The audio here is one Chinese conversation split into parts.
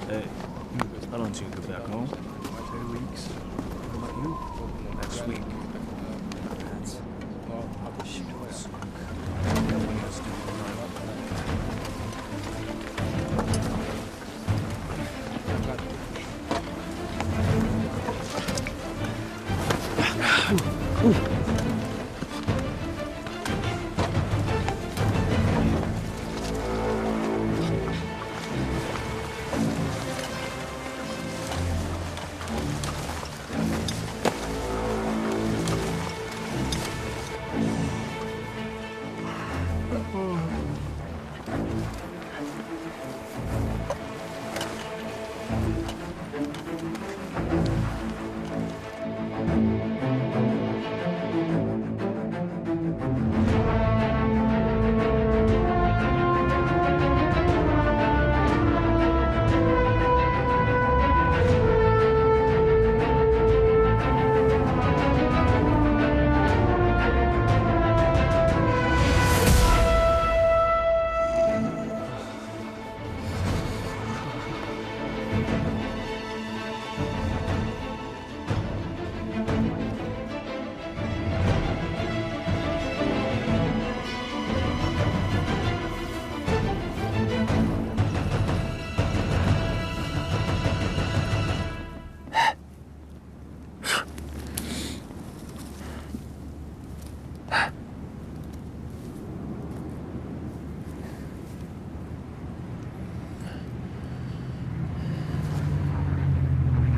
Hey, I don't think you're back home. 2 weeks. What about you? Next week. That's... Well, I'll be shit with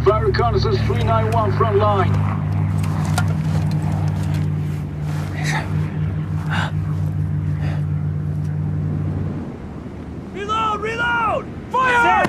Fire reconnaissance 391 front line. Reload! Reload! Fire!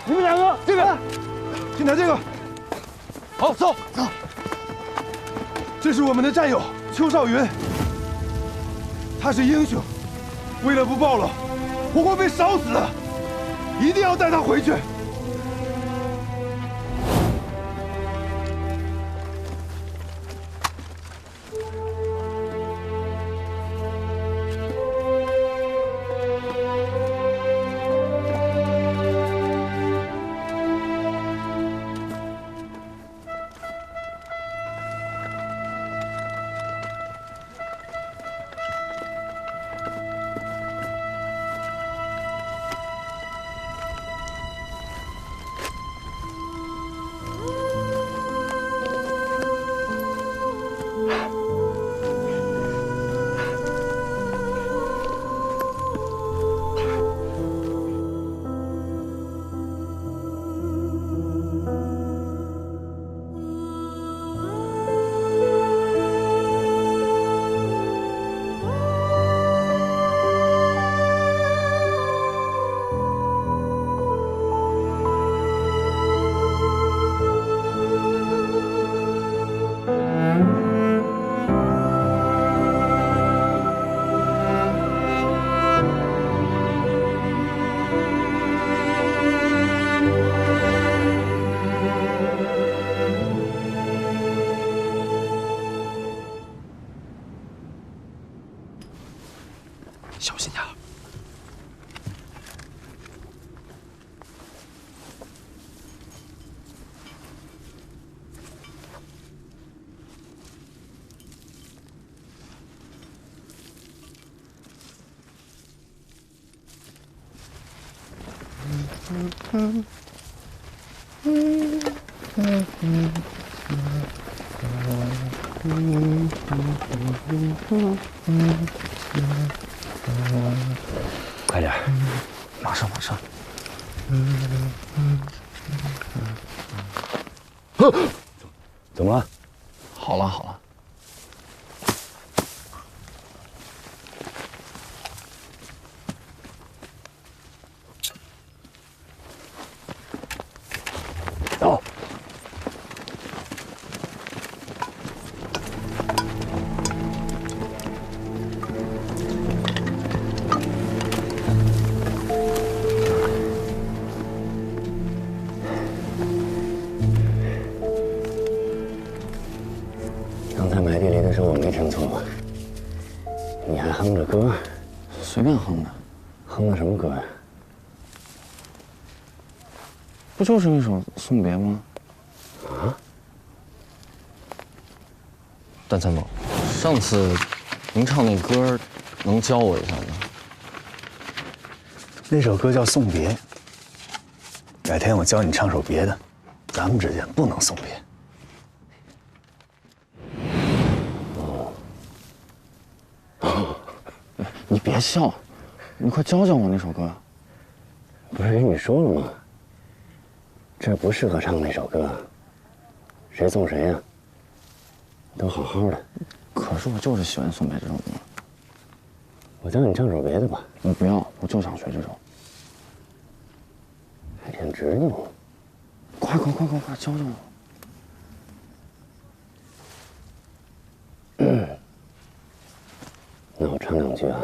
你们两个这个，先拿这个。好，走走。这是我们的战友邱少云，他是英雄，为了不报了，我会被烧死的，一定要带他回去。小心点。快点，马上马上。怎么了？好了好了。走。刚才埋地雷的时候我没听错吧？你还哼着歌？随便哼的。哼的什么歌呀？不就是那首《送别》吗？啊？段参谋，上次您唱那歌，能教我一下吗？那首歌叫《送别》，改天我教你唱首别的，咱们之间不能送别。你别笑，你快教教我那首歌。不是跟你说了吗？这不适合唱那首歌，谁送谁呀？都好好的。可是我就是喜欢送别这首歌。我教你唱首别的吧。我不要，我就想学这首。还挺执拗。快教教我。那我唱两句啊。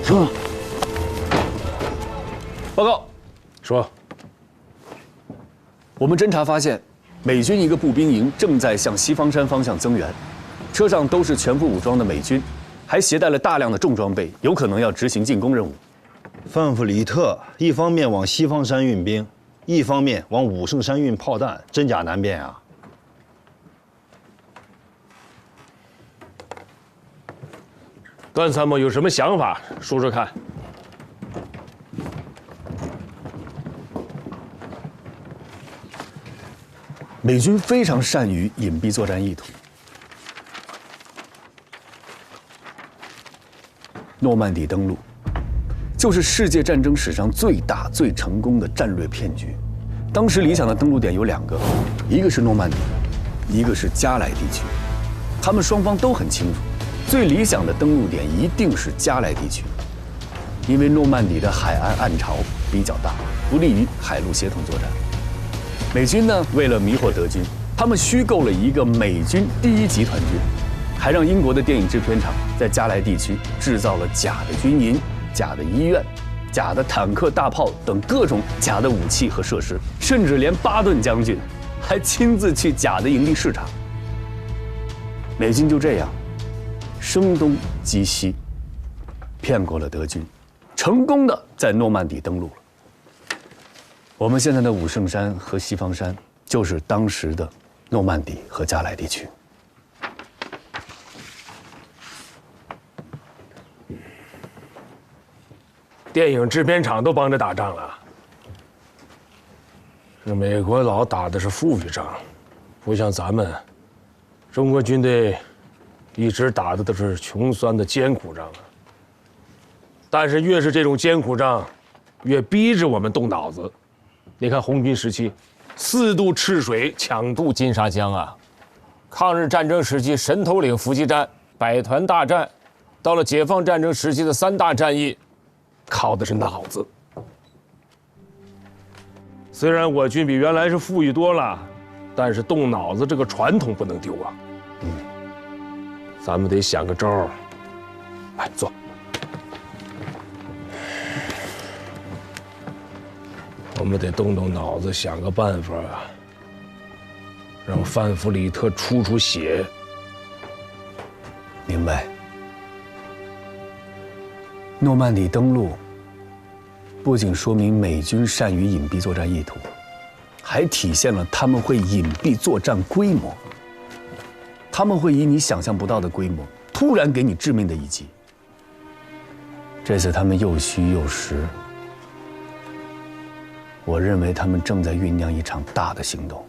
说，报告，说，我们侦查发现，美军一个步兵营正在向西方山方向增援，车上都是全副武装的美军，还携带了大量的重装备，有可能要执行进攻任务。范弗里特一方面往西方山运兵，一方面往武圣山运炮弹，真假难辨啊！段参谋有什么想法，说说看。美军非常善于隐蔽作战意图。诺曼底登陆，就是世界战争史上最大、最成功的战略骗局。当时理想的登陆点有2个，一个是诺曼底，一个是加莱地区。他们双方都很清楚，最理想的登陆点一定是加莱地区，因为诺曼底的海岸岸潮比较大，不利于海陆协同作战。美军呢，为了迷惑德军，他们虚构了一个美军第1集团军，还让英国的电影制片厂在加莱地区制造了假的军营、假的医院、假的坦克、大炮等各种假的武器和设施，甚至连巴顿将军还亲自去假的营地视察。美军就这样声东击西，骗过了德军，成功的在诺曼底登陆了。我们现在的武圣山和西方山，就是当时的诺曼底和加莱地区。电影制片厂都帮着打仗了，这美国佬打的是富裕仗，不像咱们，中国军队一直打的都是穷酸的艰苦仗啊。但是越是这种艰苦仗，越逼着我们动脑子。你看红军时期，4渡赤水，抢渡金沙江啊；抗日战争时期神头岭伏击战、百团大战，到了解放战争时期的3大战役，靠的是脑子。虽然我军比原来是富裕多了，但是动脑子这个传统不能丢啊。咱们得想个招儿。来，坐。我们得动动脑子，想个办法，让范弗里特出血。明白。诺曼底登陆不仅说明美军善于隐蔽作战意图，还体现了他们会隐蔽作战规模。他们会以你想象不到的规模，突然给你致命的一击。这次他们又虚又实。我认为他们正在酝酿一场大的行动。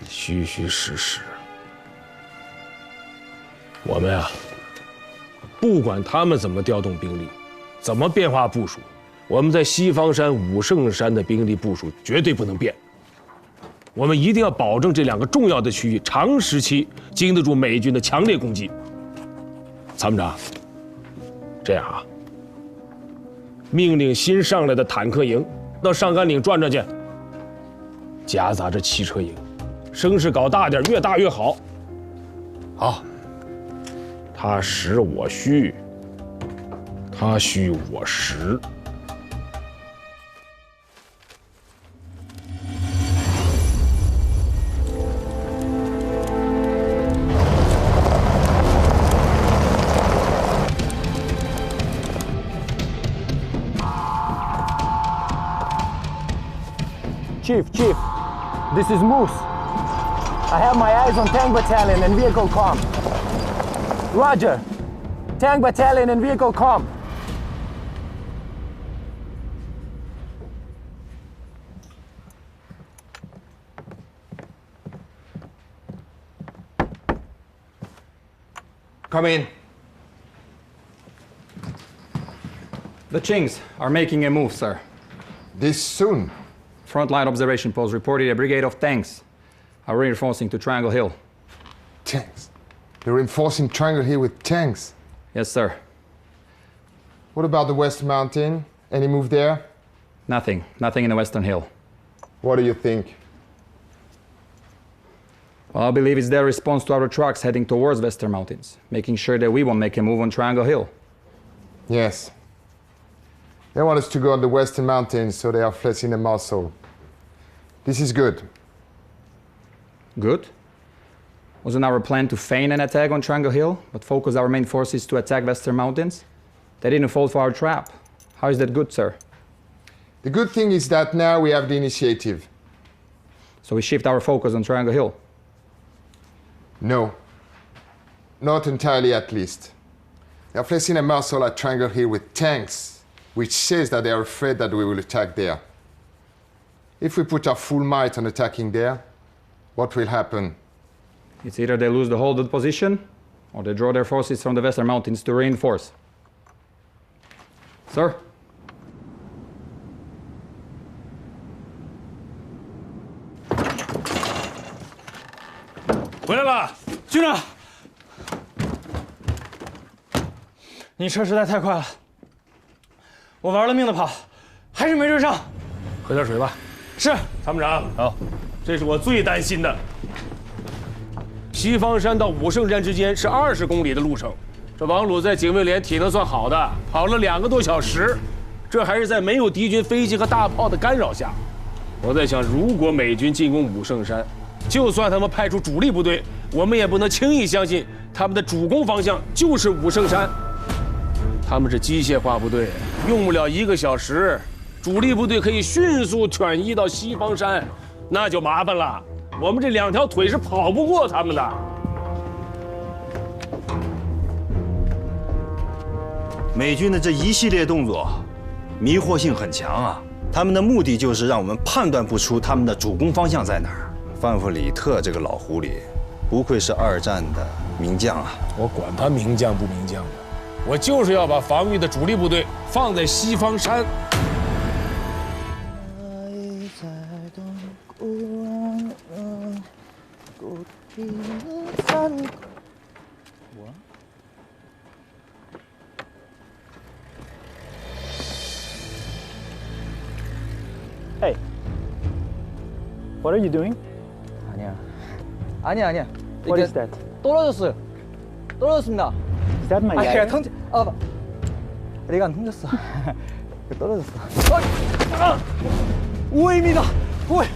虚虚实实，我们啊，不管他们怎么调动兵力，怎么变化部署，我们在西方山、武圣山的兵力部署绝对不能变。我们一定要保证这2个重要的区域长时期经得住美军的强烈攻击。参谋长。这样啊，命令新上来的坦克营到上甘岭转转去，夹杂着汽车营，声势搞大点，越大越好。好，他实我虚，他虚我实。Chief, this is Moose. I have my eyes on Tank Battalion and vehicle comm. Roger. Tank Battalion and vehicle comm. Come in. The Chinks are making a move, sir. This soon? Frontline observation post reported a brigade of tanks are reinforcing to Triangle Hill. Tanks? They're reinforcing Triangle Hill with tanks? Yes, sir. What about the West Mountain? Any move there? Nothing. Nothing in the Western Hill. What do you think? Well, I believe it's their response to our trucks heading towards Western Mountains, making sure that we won't make a move on Triangle Hill. Yes. They want us to go on the Western Mountains, so they are flexing the muscle. This is good. Good. Wasn't our plan to feign an attack on Triangle Hill, but focus our main forces to attack Western Mountains? They didn't fall for our trap. How is that good, sir? The good thing is that now we have the initiative. So we shift our focus on Triangle Hill? No. Not entirely, at least. They are placing a muscle at Triangle Hill with tanks, which says that they are afraid that we will attack there. If we put our full might on attacking there, what will happen? It's either they lose the hold of the position, or they draw their forces from the Western Mountains to reinforce. Sir?回来了，军长，你车实在太快了，我玩了命的跑，还是没追上。喝点水吧。是，参谋长。好，这是我最担心的。西方山到武圣山之间是20公里的路程，这王鲁在警卫连体能算好的，跑了2个多小时，这还是在没有敌军飞机和大炮的干扰下。我在想，如果美军进攻武圣山，就算他们派出主力部队，我们也不能轻易相信他们的主攻方向就是武圣山。他们是机械化部队，用不了1个小时，主力部队可以迅速转移到西方山，那就麻烦了。我们这2条腿是跑不过他们的。美军的这一系列动作，迷惑性很强啊！他们的目的就是让我们判断不出他们的主攻方向在哪儿。范弗里特这个老狐狸，不愧是2战的名将啊！我管他名将不名将的，我就是要把防御的主力部队放在西方山。Hey, what are you doing? 아니야. What is that? 떨어졌어요. 떨어졌습니다. Is that my 내가 lighter? 내가 안 던졌어. 떨어졌어. 오해입니다. 오해.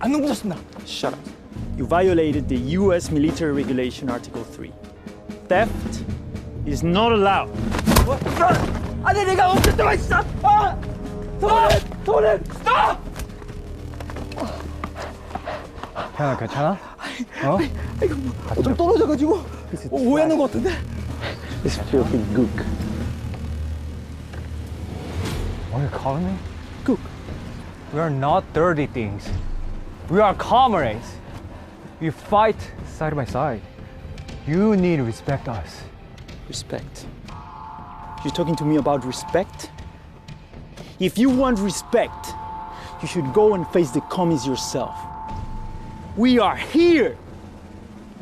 안 던졌습니다. Shut up. You violated the U.S. military regulation Article 3. Theft is not allowed. 아니 내가 멈췄다고 했어. 도렌, stop! 태연아 괜찮아? 어? 좀 떨어져가지고 오해하는 것 같은데. This filthy gook. What are you calling me? Gook. We are not dirty things. We are comrades. We fight side by side. You need to respect us. Respect. You're talking to me about respect? If you want respect, you should go and face the commies yourself. We are here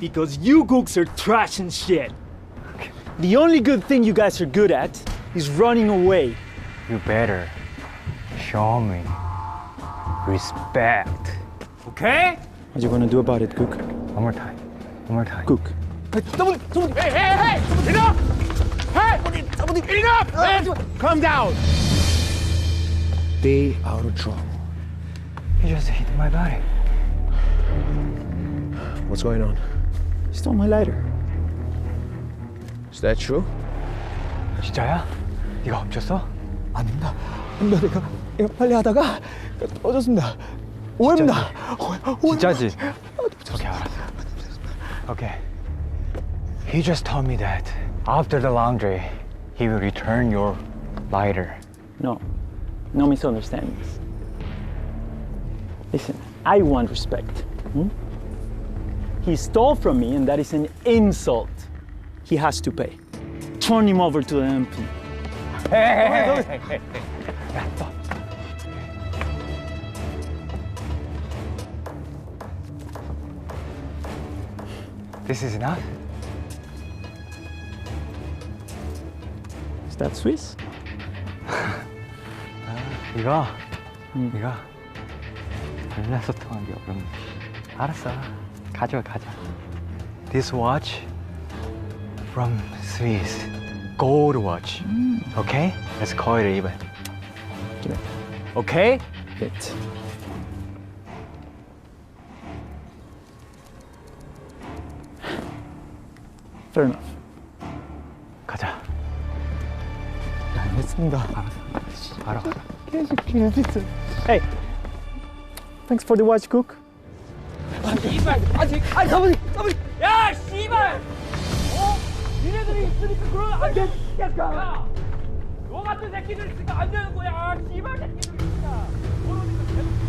because you gooks are trash and shit. The only good thing you guys are good at is running away. You better show me respect. Okay? What are you gonna do about it, Gook? One more time. One more time. Gook. Hey! Enough! Hey! Enough! Man, calm down. Stay out of trouble. You just hit my body. What's going on? You stole my lighter. Is that true? 진짜야? 네가 훔쳤어? 아닙니다. 내가 빨리 하다가 떨어졌습니다. 오해입니다. 진짜지? 오케이, 알았어. Okay. He just told me that after the laundry, he will return your lighter. No misunderstandings. Listen, I want respect. He stole from me, and that is an insult. He has to pay. Turn him over to the MP. Hey. 야, 또. This is enough? Is that Swiss? 네가 몰라서 통한 게 어렵네. 알았어. 가져. This watch from Swiss. Gold watch. Okay? Let's call it even. Give it. Okay? It. Fair enough. 가자. 알겠습니다. 알아. 계속 길비트. Hey, thanks for the watch, cook. 씨발 아직 사모님. 야 씨발. 니네들이 있으니까 그런 안 되겠다. 너 같은 새끼들 있으니까 안 되는 거야. 씨발 새끼들 있으니까. 그러니까 계속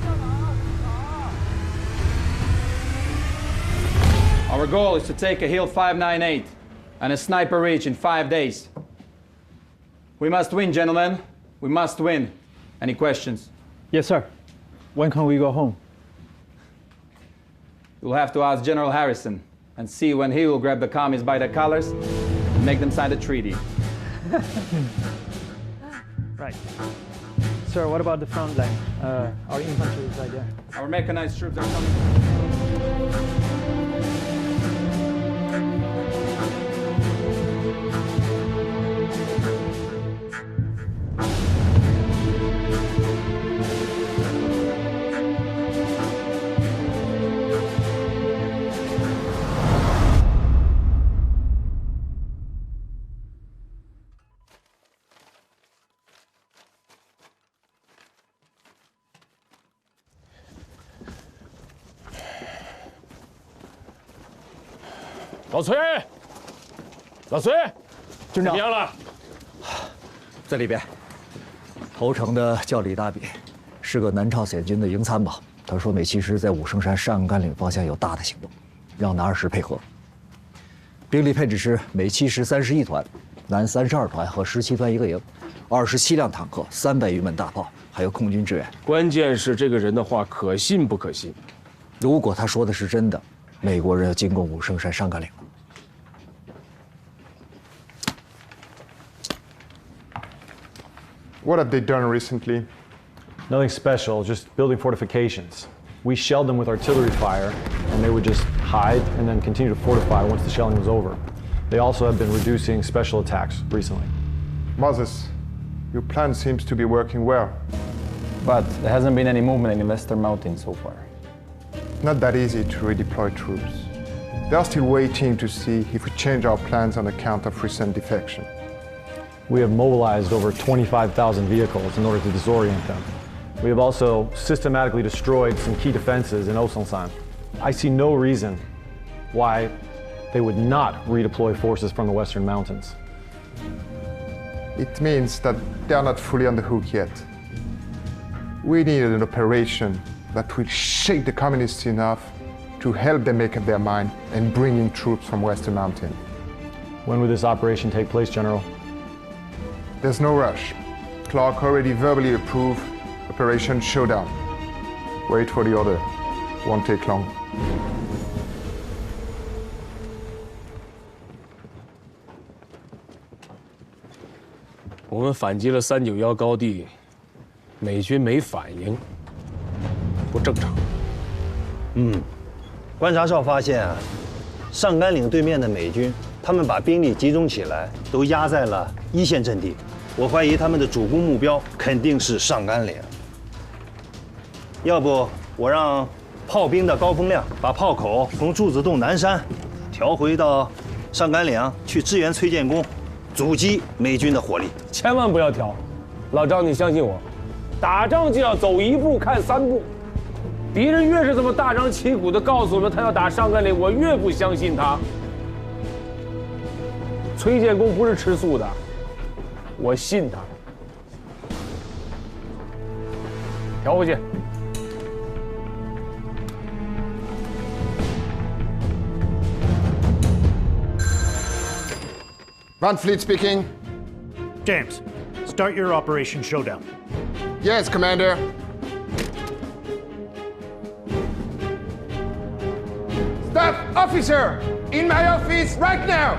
Our goal is to take a Hill 598 and a sniper ridge in 5 days. We must win, gentlemen. We must win. Any questions? Yes, sir. When can we go home? You'll have to ask General Harrison and see when he will grab the commies by the collars and make them sign the treaty. Right. Sir, what about the front line? Our infantry is right there. Our mechanized troops are coming.老崔，老崔，怎么样了？在里边。投诚的叫李大比，是个南朝鲜军的营参谋。他说美其实在武圣山上甘岭方向有大的行动，让南20配合。兵力配置是美七十31团，南32团和17团一个营，27辆坦克，300余门大炮，还有空军支援。关键是这个人的话可信不可信？如果他说的是真的，美国人要进攻武圣山上甘岭了。 What have they done recently? Nothing special, just building fortifications. We shelled them with artillery fire, and they would just hide and then continue to fortify once the shelling was over. They also have been reducing special attacks recently. Moses, your plan seems to be working well. But there hasn't been any movement in the Western Mountains so far. Not that easy to redeploy troops. They are still waiting to see if we change our plans on account of recent defection. We have mobilized over 25,000 vehicles in order to disorient them. We have also systematically destroyed some key defenses in Oselsan. I see no reason why they would not redeploy forces from the Western Mountains. It means that they are not fully on the hook yet. We needed an operation that will shake the communists enough to help them make up their mind and bring in troops from Western Mountain. When will this operation take place, General? There's no rush. Clark already verbally approved Operation Showdown. Wait for the order. Won't take long. 我们反击了391高地，美军没反应，不正常。观察哨发现啊，上甘岭对面的美军，他们把兵力集中起来，都压在了一线阵地。我怀疑他们的主攻目标肯定是上甘岭。要不我让炮兵的高风亮把炮口从柱子洞南山调回到上甘岭去支援崔建功，阻击美军的火力。千万不要调，老张，你相信我，打仗就要走一步看3步。敌人越是这么大张旗鼓地告诉我们他要打上甘岭，我越不相信他。崔建功不是吃素的，我信他。调回去。 Van Fleet speaking. James, start your Operation Showdown. Yes, Commander. Staff officer, in my office right now.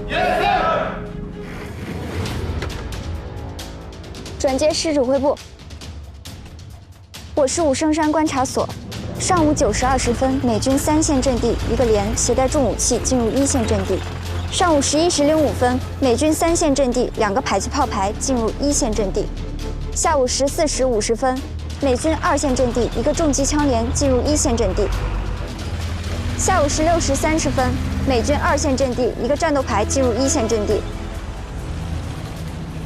Yes, sir. 转接师指挥部，我是武圣山观察所。上午9时20分，美军3线阵地一个连携带重武器进入1线阵地。 上午11时05分，美军3线阵地2个迫击炮排进入1线阵地。下午14时50分，美军2线阵地1个重机枪连进入1线阵地。下午16时30分，美军2线阵地一个战斗排进入1线阵地，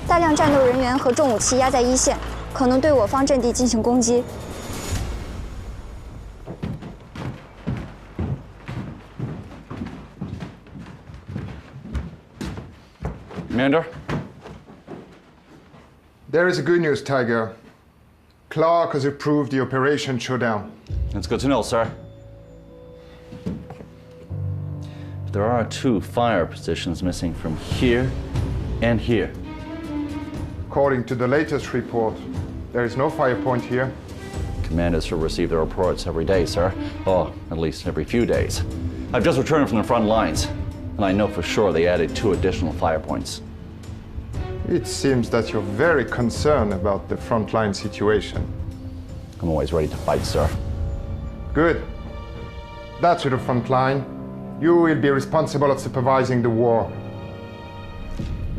大量战斗人员和重武器压在1线，可能对我方阵地进行攻击。 Commander? There is a good news, Tiger. Clark has approved the Operation Showdown. That's good to know, sir. There are 2 fire positions missing from here and here. According to the latest report, there is no fire point here. Commanders will receive the reports every day, sir. Or at least every few days. I've just returned from the front lines, and I know for sure they added 2 additional fire points. It seems that you're very concerned about the frontline situation. I'm always ready to fight, sir. Good. That's to the front line. You will be responsible of supervising the war.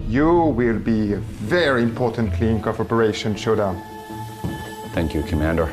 You will be a very important link of Operation Showdown. Thank you, Commander.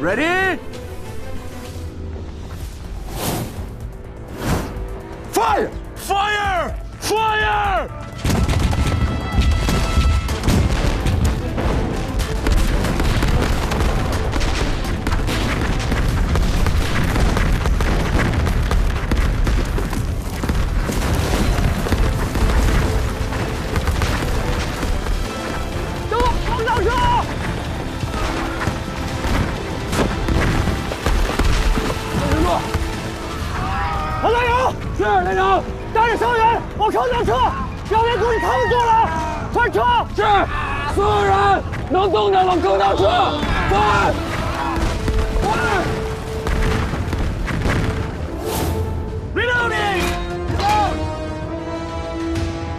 Ready? Fire! Fire! Fire!等我，碰到车！ 王大勇，是连长，带着伤员往城上撤，表面估计他们做了，快撤！是，所有人能动的往坑道撤，快！快 ！Reloading!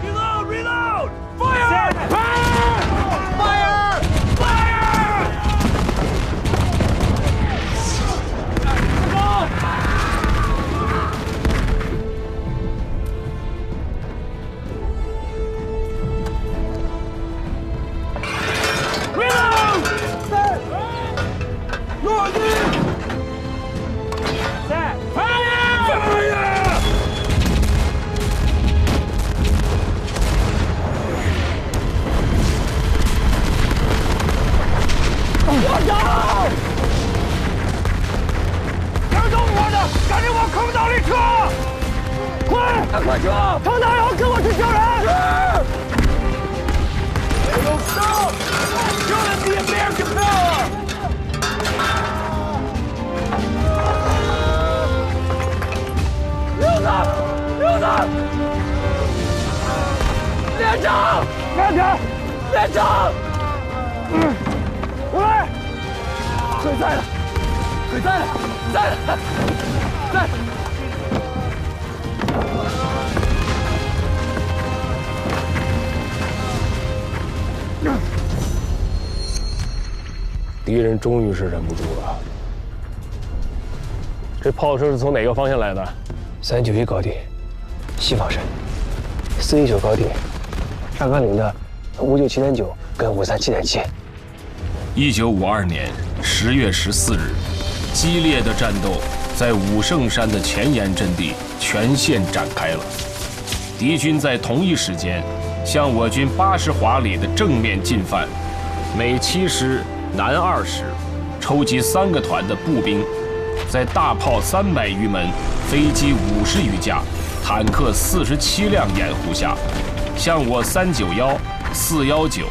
Reload! Reload! Fire! Fire! Fire! Fire! Come on! 落地！在 fire！ 我走！跟着我的，赶紧往坑道里撤！快，快撤！唐大勇，跟我去救人！是。Don't stop! Show them the American power! 溜达，溜达！连长，慢点！连长，我来！水在了，水在了，在了，在！敌人终于是忍不住了。这炮声是从哪个方向来的？391高地，西方山；419高地，上甘岭的597.9跟537.7。1952年10月14日，激烈的战斗在武圣山的前沿阵地全线展开了。敌军在同一时间向我军80华里的正面进犯，美7师、南2师抽集3个团的步兵，在大炮300余门、飞机50余架、坦克47辆掩护下，向我391、419、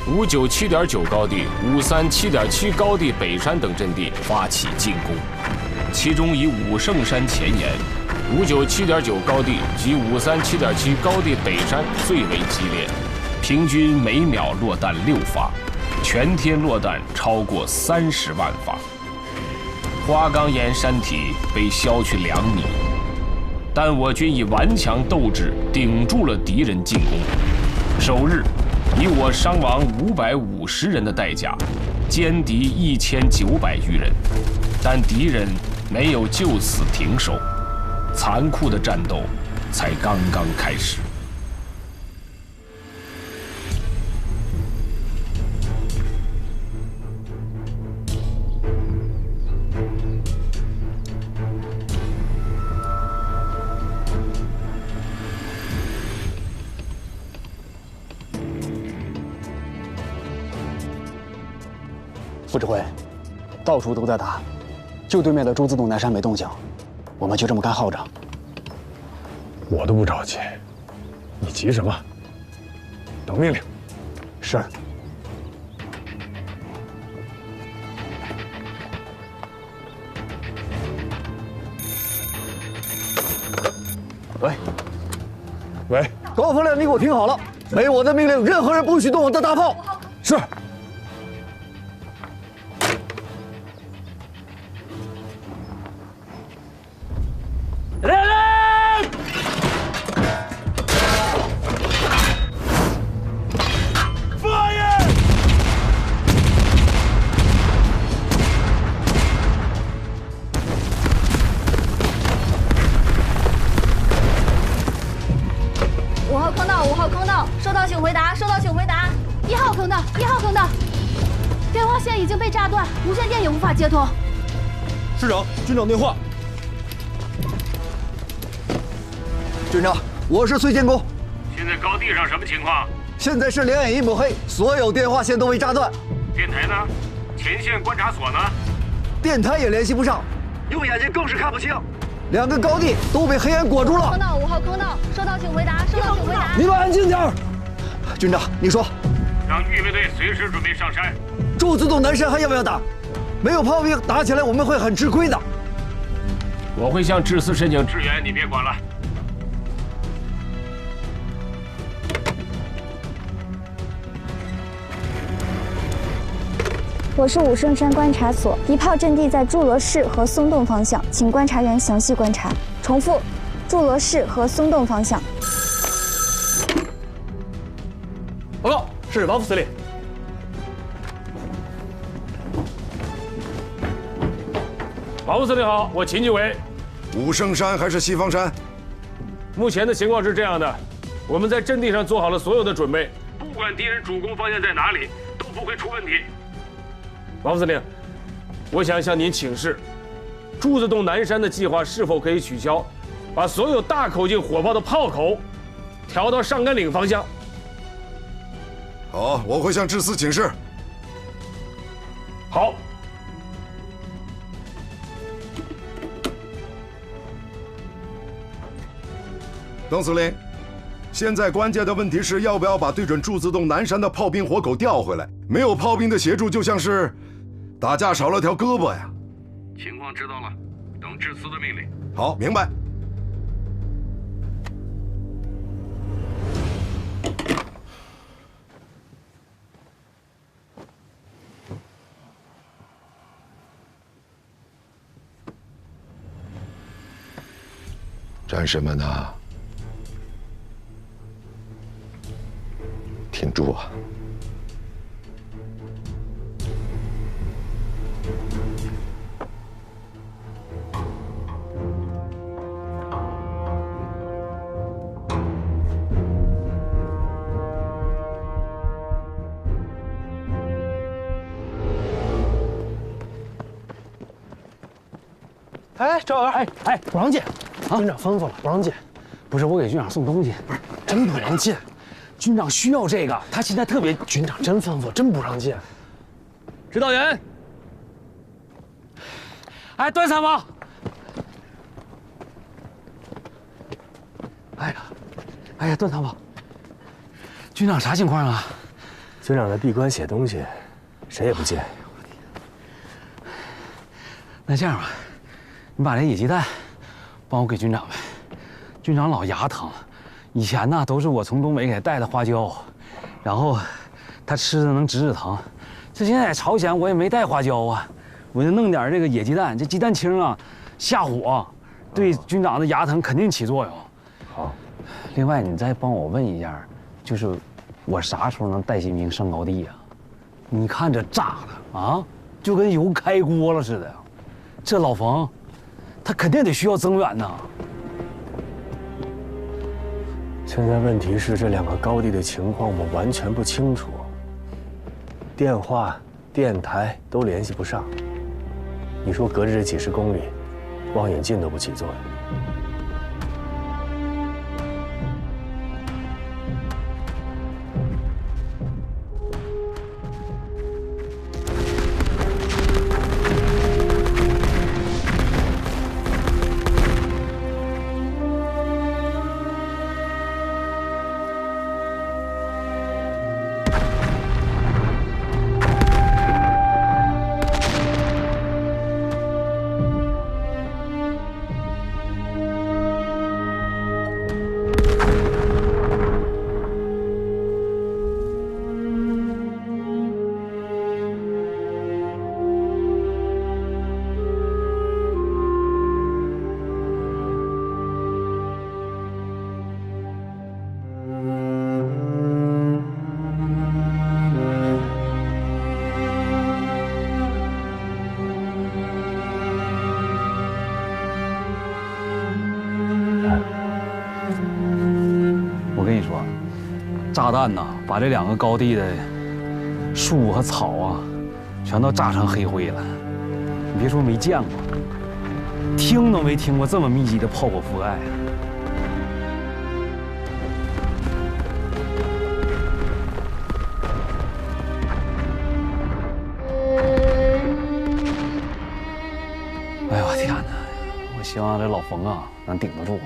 597.9高地、537.7高地北山等阵地发起进攻，其中以武圣山前沿、597.9高地及537.7高地北山最为激烈，平均每秒落弹6发。全天落弹超过30万发。花岗岩山体被削去2米，但我军以顽强斗志顶住了敌人进攻。首日，以我伤亡550人的代价，歼敌1900余人，但敌人没有就此停手，残酷的战斗才刚刚开始。副指挥，到处都在打，就对面的朱自洞南山没动静，我们就这么干耗着。我都不着急，你急什么？等命令。是。喂，喂，高风亮，你给我听好了，没我的命令，任何人不许动我的大炮。是。5号坑道，收到请回答，收到请回答。1号坑道，1号坑道，电话线已经被炸断，无线电也无法接通。师长，军长电话。军长，我是崔建功。现在高地上什么情况？现在是两眼一抹黑，所有电话线都被炸断。电台呢？前线观察所呢？电台也联系不上，用眼睛更是看不清。2个高地都被黑暗裹住了。坑道5号坑道，收到请回答，收到请回答。你们安静点儿。军长，你说，让预备队随时准备上山。朱自洞南山还要不要打？没有炮兵，打起来我们会很吃亏的。我会向志司申请支援，你别管了。我是武圣山观察所，敌炮阵地在祝罗市和松洞方向，请观察员详细观察。重复，祝罗市和松洞方向。报告，是王副司令。王副司令好，我秦军伟。武圣山还是西方山？目前的情况是这样的，我们在阵地上做好了所有的准备，不管敌人主攻方向在哪里，都不会出问题。王副司令，我想向您请示，朱自洞南山的计划是否可以取消，把所有大口径火炮的炮口调到上甘岭方向？好，我会向志司请示。好。邓司令，现在关键的问题是要不要把对准朱自洞南山的炮兵火口调回来？没有炮兵的协助，就像是打架少了条胳膊呀。情况知道了，等志司的命令。好，明白。战士们呐，挺住啊！哎，赵元，不让进，军长吩咐了，不让进。不是我给军长送东西，不是真不让进。军长需要这个，他现在特别。军长真吩咐，真不让进。指导员，段参谋。段参谋，军长啥情况啊？军长在闭关写东西，谁也不进。那这样吧。你把这野鸡蛋帮我给军长呗，军长老牙疼，以前呢都是我从东北给带的花椒，然后他吃的能止疼，这现在朝鲜我也没带花椒啊，我就弄点这个野鸡蛋，这鸡蛋清啊，下火，对军长的牙疼肯定起作用。好。另外，你再帮我问一下，就是我啥时候能带新兵上高地啊？你看这炸的啊，就跟油开锅了似的。这老冯，他肯定得需要增援呐。现在问题是这2个高地的情况我完全不清楚，电话、电台都联系不上。你说隔着这几十公里，望远镜都不起作用。炸弹呐，把这2个高地的树和草啊，全都炸成黑灰了。你别说没见过，听都没听过这么密集的炮火覆盖啊！哎呦我天哪！我希望这老冯啊能顶得住。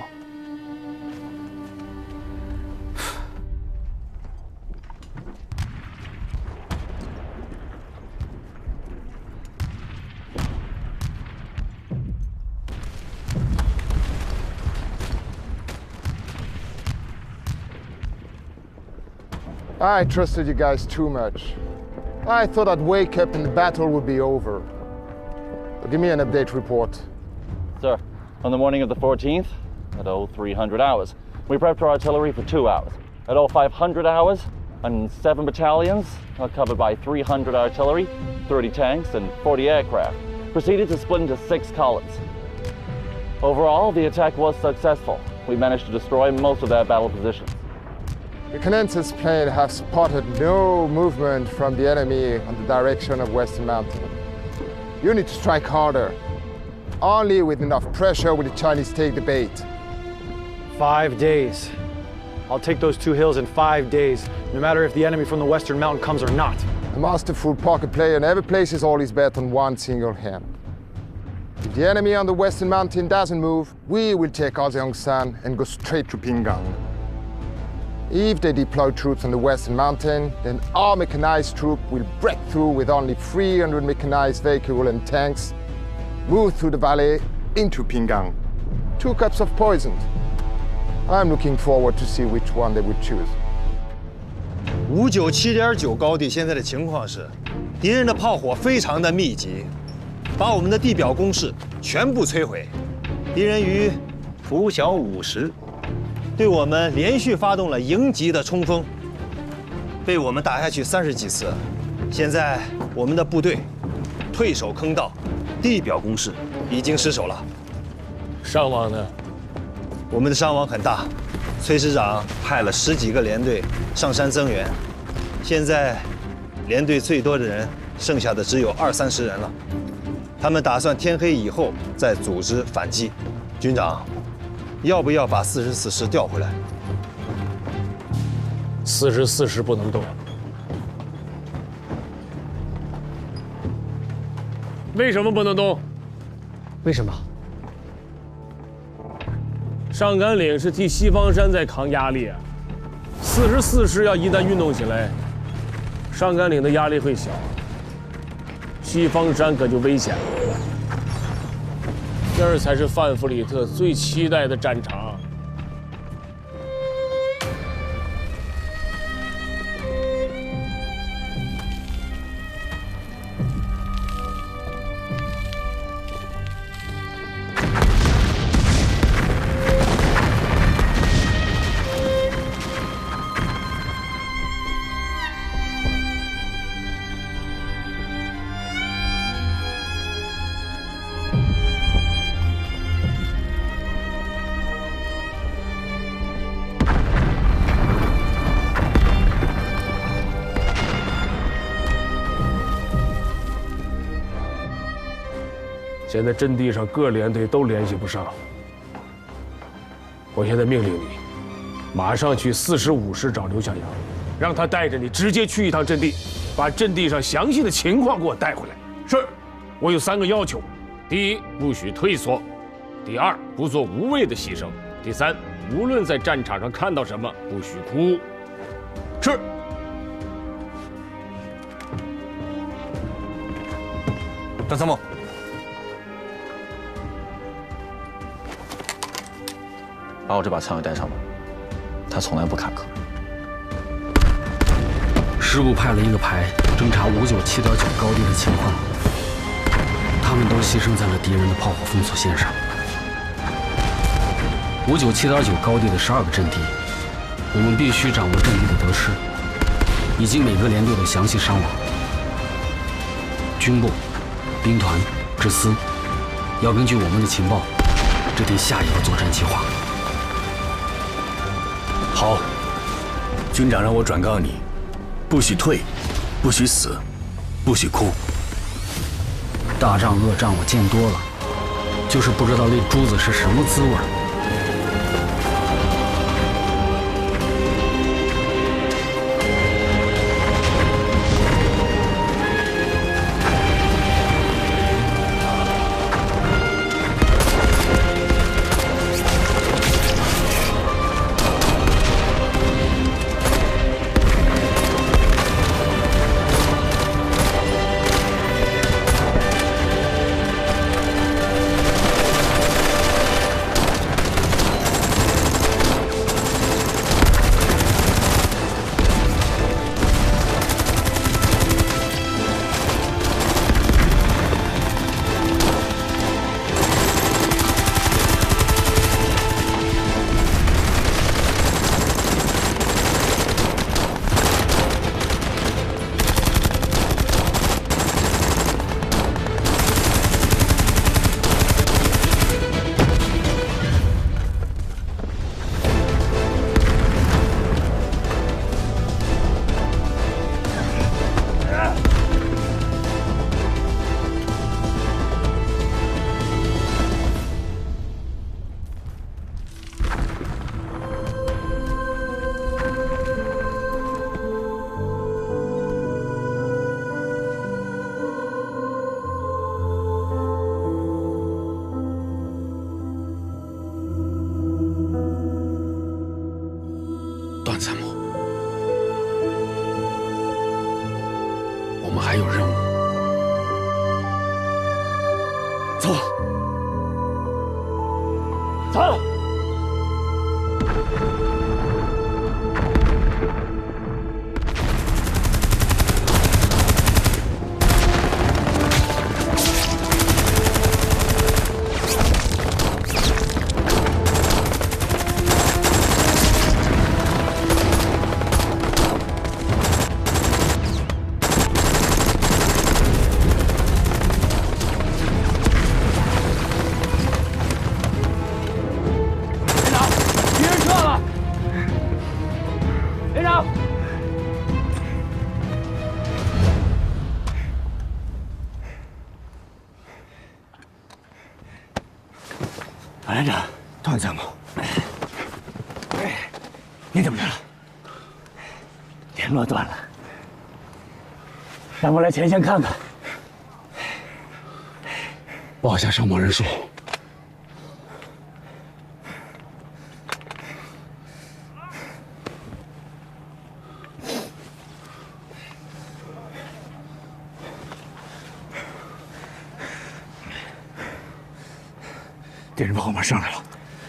I trusted you guys too much. I thought I'd wake up and the battle would be over. So give me an update report. Sir, on the morning of the 14th, at 0300 hours, we prepped our artillery for 2 hours. At 0500 hours, and 7 battalions, covered by 300 artillery, 30 tanks, and 40 aircraft, proceeded to split into 6 columns. Overall, the attack was successful. We managed to destroy most of their battle positions. The Consensus plane have spotted no movement from the enemy on the direction of Western Mountain. You need to strike harder. Only with enough pressure will the Chinese take the bait. 5 days. I'll take those 2 hills in 5 days, no matter if the enemy from the Western Mountain comes or not. A masterful poker player never places all his bet on one single hand. If the enemy on the Western Mountain doesn't move, we will take Azeongsan and go straight to Pingang. If they deploy troops on the Western Mountain, then our mechanized troop will break through with only 300 mechanized vehicles and tanks, move through the valley into Pingang. 2 cups of poison. I'm looking forward to see which one they would choose. 597.9高地现在的情况是，敌人的炮火非常的密集，把我们的地表工事全部摧毁。敌人于拂晓5时。 对我们连续发动了迎击的冲锋，被我们打下去30几次。现在我们的部队退守坑道，地表工事已经失守了。伤亡呢？我们的伤亡很大，崔师长派了10几个连队上山增援，现在连队最多的人剩下的只有20-30人了。他们打算天黑以后再组织反击。军长。 要不要把44师调回来？44师不能动。为什么不能动？为什么？上甘岭是替西方山在扛压力啊。44师要一旦运动起来，上甘岭的压力会小，西方山可就危险了。 这儿才是范弗里特最期待的战场。现在阵地上各连队都联系不上。我现在命令你，马上去45师找刘向阳，让他带着你直接去一趟阵地，把阵地上详细的情况给我带回来。是，我有3个要求：第一，不许退缩；第二，不做无谓的牺牲；第三，无论在战场上看到什么，不许哭。是。张参谋，把我这把枪给带上吧，他从来不坎坷。师部派了一个排侦察597.9高地的情况，他们都牺牲在了敌人的炮火封锁线上。597.9高地的12个阵地，我们必须掌握阵地的得失，以及每个连队的详细伤亡。军部、兵团、之司要根据我们的情报制定下一个作战计划。好，军长让我转告你，不许退，不许死，不许哭。大仗恶仗我见多了，就是不知道那珠子是什么滋味。段参谋，我们还有任务。走，走。连长，段参谋，你怎么来了？联络断了，让我来前线看看。报下伤亡人数。敌人从后面上来了，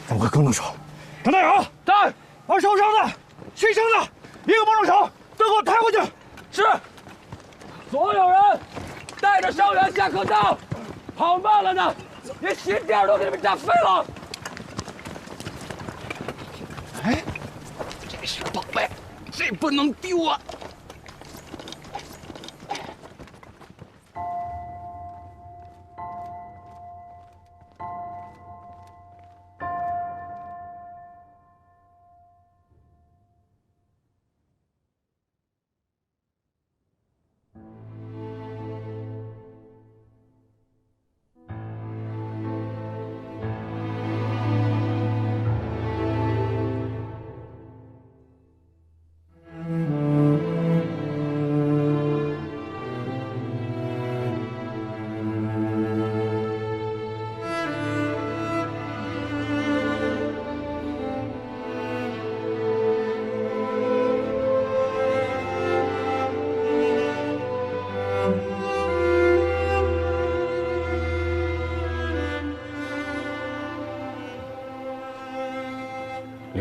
咱们快跟动手！张大勇，在，把受伤的、牺牲的一个帮助手都给我抬回去。是。所有人带着伤员下坑道，跑慢了呢，连心点都给你们炸飞了。哎，这是宝贝，这不能丢啊！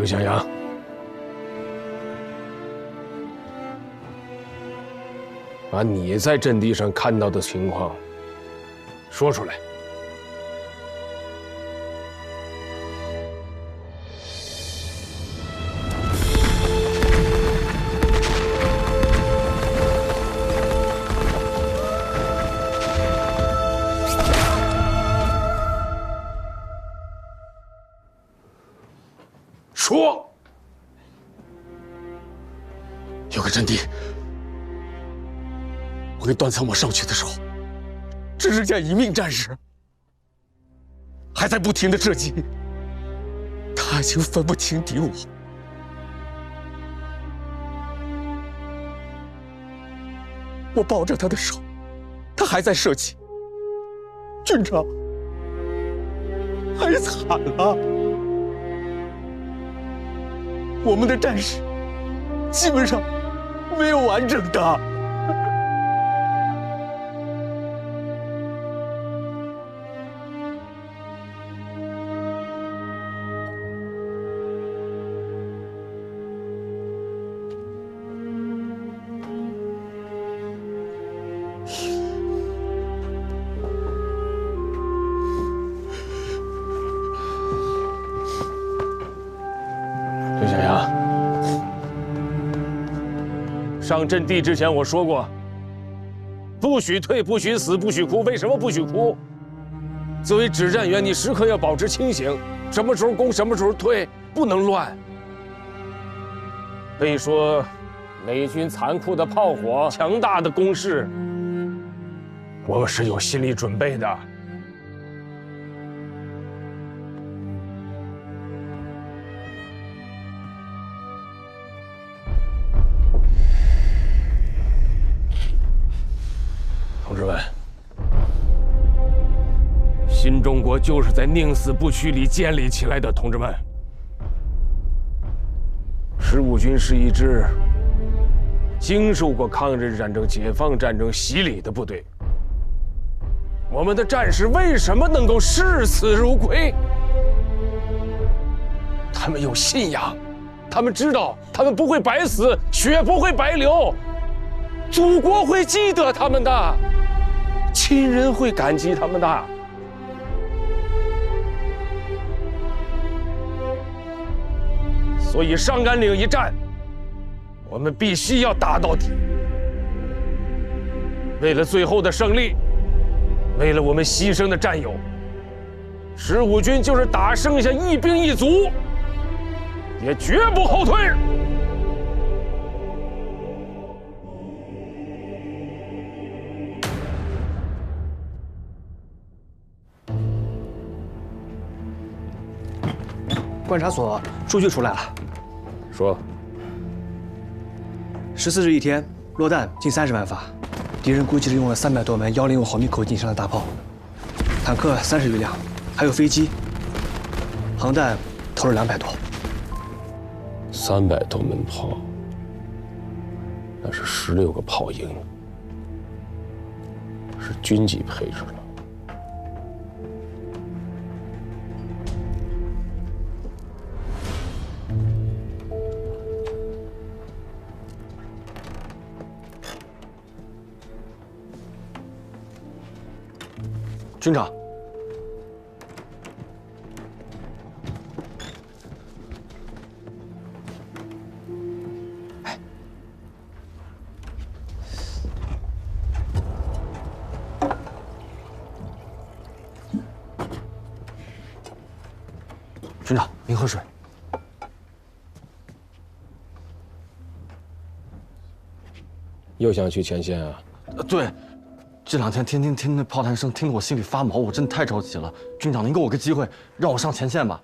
刘向阳，把你在阵地上看到的情况说出来。说，有个阵地，我跟段参谋上去的时候，只剩下1名战士，还在不停的射击。他已经分不清敌我。我抱着他的手，他还在射击。军长，太惨了。我们的战士基本上没有完整的。刘小阳，上阵地之前我说过，不许退，不许死，不许哭。为什么不许哭？作为指战员，你时刻要保持清醒，什么时候攻，什么时候退，不能乱。可以说，美军残酷的炮火、强大的攻势，我们是有心理准备的。同志们，新中国就是在宁死不屈里建立起来的。同志们，15军是一支经受过抗日战争、解放战争洗礼的部队。我们的战士为什么能够视死如归？他们有信仰，他们知道他们不会白死，血不会白流，祖国会记得他们的。亲人会感激他们的。所以上甘岭一战，我们必须要打到底。为了最后的胜利，为了我们牺牲的战友，15军就是打剩下一兵一卒，也绝不后退。观察所数据出来了，说14日一天落弹近30万发，敌人估计是用了300多门105毫米口径以上的大炮，坦克30余辆，还有飞机，航弹投了200多。300多门炮，那是16个炮营，是军级配置了。军长，军长，您喝水。又想去前线啊？对。这2天天天听那炮弹声，听得我心里发毛，我真的太着急了。军长，您给我个机会，让我上前线吧。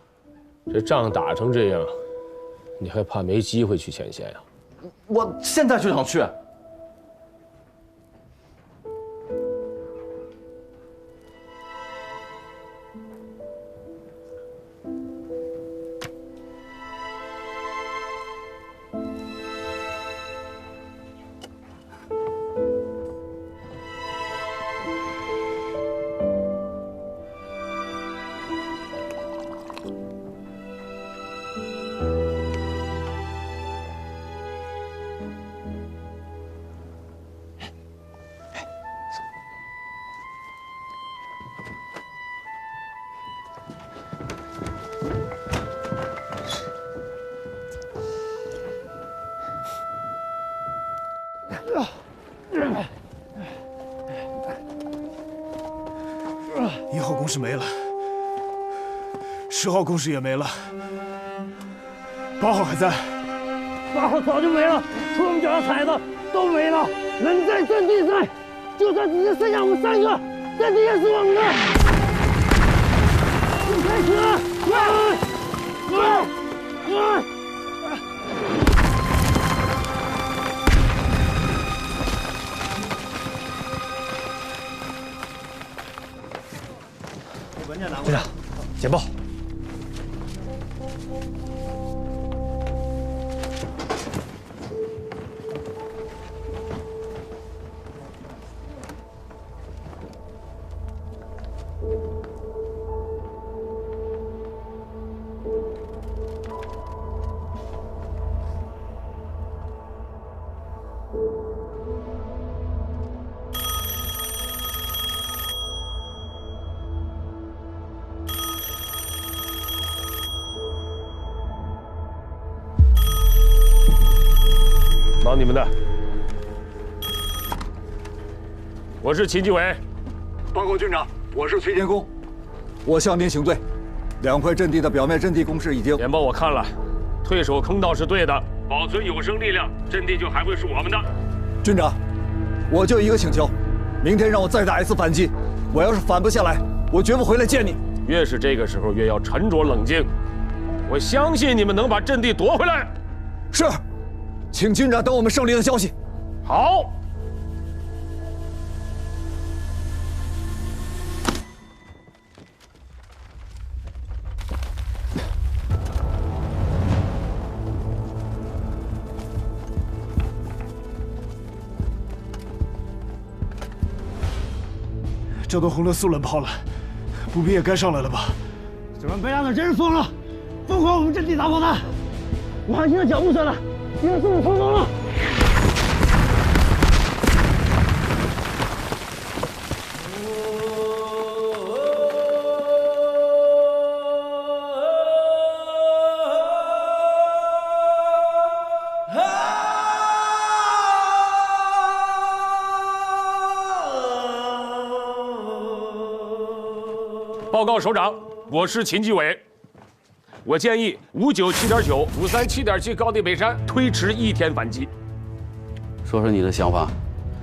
这仗打成这样，你还怕没机会去前线呀？我现在就想去。室没了，10号工室也没了，8号还在，8号早就没了，除了我们脚下踩的都没了。人在阵地在，就算只剩下我们3个，阵地也是我们的。开车！队长，简报。忙你们的，我是秦继伟。报告军长，我是崔天功，我向您请罪。2块阵地的表面阵地工事已经……简报我看了，退守坑道是对的，保存有生力量，阵地就还会是我们的。军长，我就一个请求，明天让我再打一次反击，我要是反不下来，我绝不回来见你。越是这个时候，越要沉着冷静。我相信你们能把阵地夺回来。是。请军长等我们胜利的消息。好。这都轰了4轮炮了，步兵也该上来了吧？这帮白狼的真是疯了，疯狂我们阵地打炮弹！我还听到脚步声了。敌人送我冲锋了！报告首长，我是秦继伟。我建议597.9、537.7高地北山推迟1天反击。说说你的想法。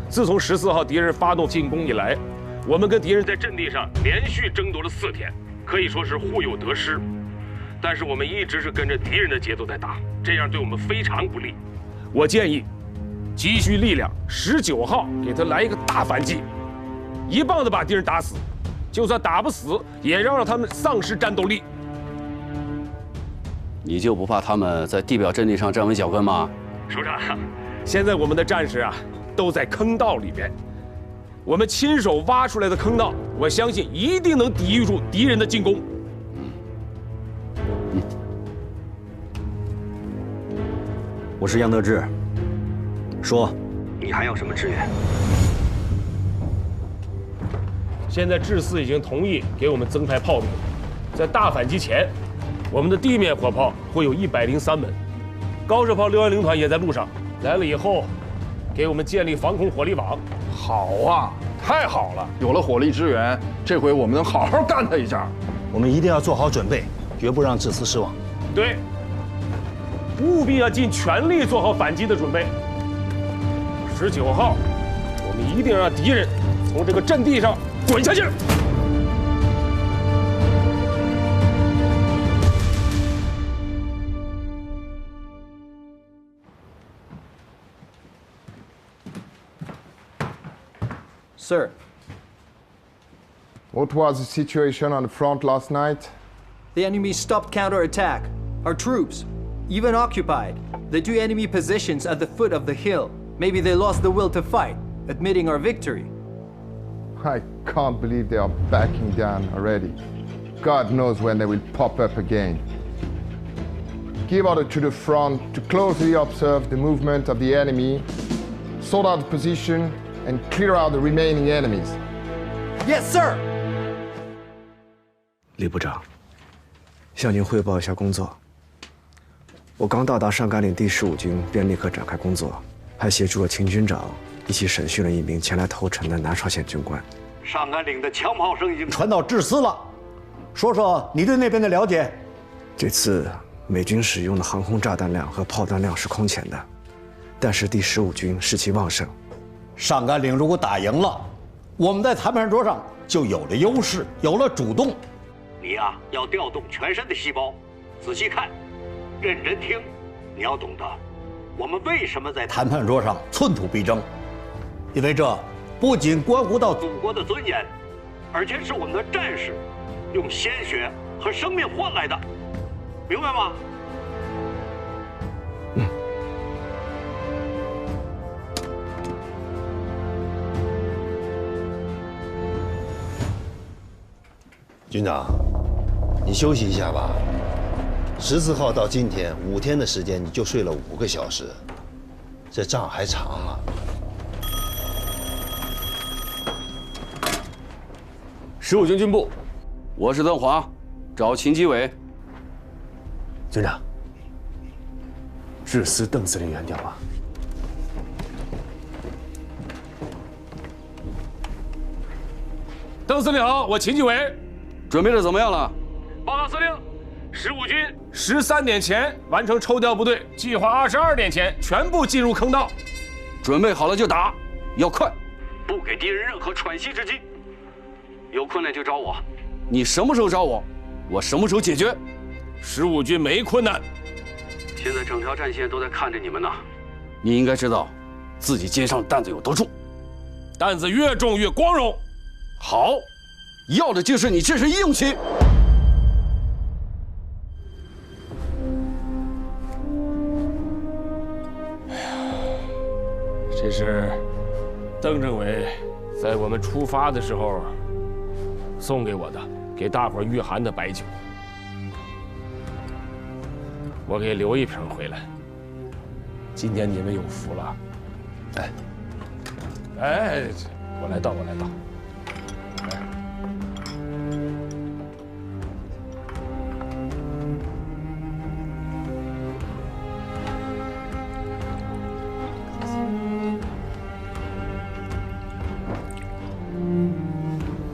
自从14号敌人发动进攻以来，我们跟敌人在阵地上连续争夺了4天，可以说是互有得失。但是我们一直是跟着敌人的节奏在打，这样对我们非常不利。我建议积蓄力量，19号给他来一个大反击，一棒子把敌人打死，就算打不死，也让他们丧失战斗力。你就不怕他们在地表阵地上站稳脚跟吗？首长，现在我们的战士啊，都在坑道里边，我们亲手挖出来的坑道，我相信一定能抵御住敌人的进攻。我是杨得志，说，你还有什么支援？现在智4已经同意给我们增派炮兵，在大反击前，我们的地面火炮会有103门，高射炮610团也在路上，来了以后，给我们建立防空火力网。好啊，太好了！有了火力支援，这回我们能好好干他一下。我们一定要做好准备，绝不让智4失望。对，务必要尽全力做好反击的准备。19号，我们一定让敌人从这个阵地上滚下去。Sir. What was the situation on the front last night? The enemy stopped counterattack. Our troops even occupied the 2 enemy positions at the foot of the hill. Maybe they lost the will to fight, admitting our victory. I can't believe they are backing down already. God knows when they will pop up again. Give order to the front to closely observe the movement of the enemy, sort out the position, and clear out the remaining enemies. Yes, sir. 李部长，向您汇报一下工作。我刚到达上甘岭第15军，便立刻展开工作，还协助了秦军长一起审讯了一名前来投诚的南朝鲜军官。上甘岭的枪炮声已经传到至司了。说说你对那边的了解。这次美军使用的航空炸弹量和炮弹量是空前的，但是第15军士气旺盛。上甘岭如果打赢了，我们在谈判桌上就有了优势，有了主动。你呀，要调动全身的细胞，仔细看，认真听。你要懂得，我们为什么在谈判桌上寸土必争，因为这不仅关乎到祖国的尊严，而且是我们的战士用鲜血和生命换来的，明白吗？军长，你休息一下吧。14号到今天5天的时间，你就睡了5个小时，这仗还长啊。15军军部，我是邓华，找秦基伟。军长，致司邓司令员电话。邓司令好，我秦基伟。准备的怎么样了？报告司令，15军13点前完成抽调部队，计划22点前全部进入坑道。准备好了就打，要快，不给敌人任何喘息之机。有困难就找我。你什么时候找我，我什么时候解决。15军没困难，现在整条战线都在看着你们呢。你应该知道，自己肩上的担子有多重，担子越重越光荣。好。要的就是你这身硬气。这是邓政委在我们出发的时候送给我的，给大伙御寒的白酒。我给留一瓶回来。今天你们有福了。哎，我来倒。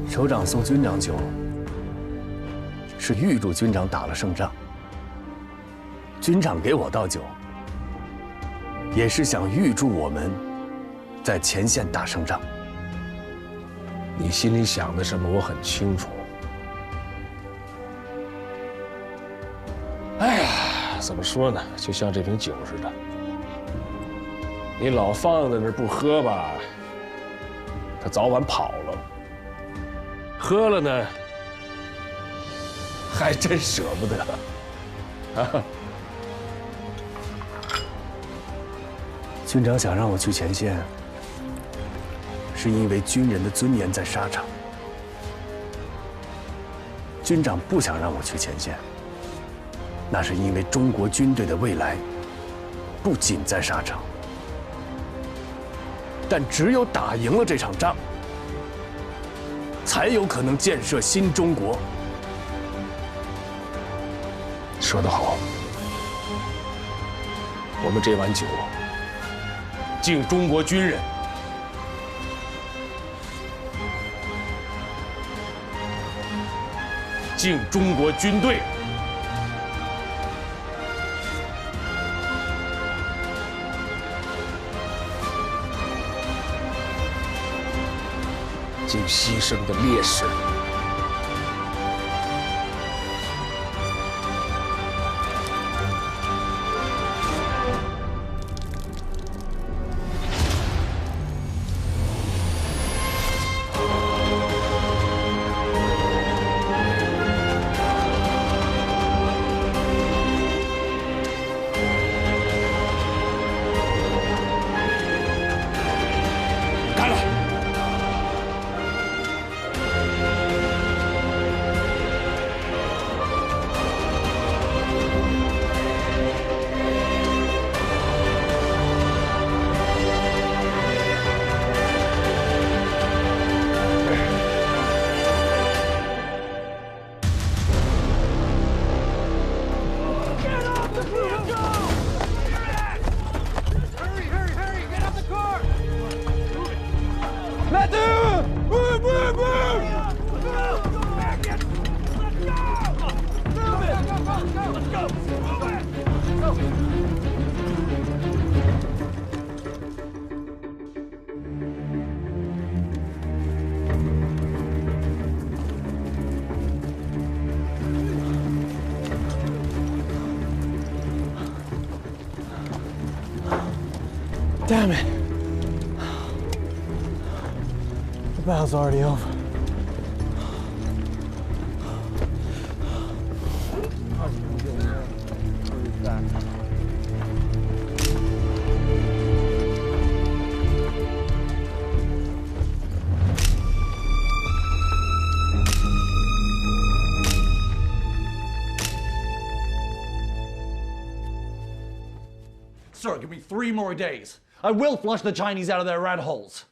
首长送军长酒，是预祝军长打了胜仗。军长给我倒酒，也是想预祝我们在前线打胜仗。你心里想的什么，我很清楚。哎呀，怎么说呢？就像这瓶酒似的，你老放在那儿不喝吧，它早晚跑了。喝了呢，还真舍不得。啊，军长想让我去前线，是因为军人的尊严在沙场。军长不想让我去前线，那是因为中国军队的未来不仅在沙场。但只有打赢了这场仗，才有可能建设新中国。说得好，我们这碗酒敬中国军人，敬中国军队。敬牺牲的烈士。Matthew! Move! Damn it. The battle's already over. Sir, give me 3 more days. I will flush the Chinese out of their rat holes.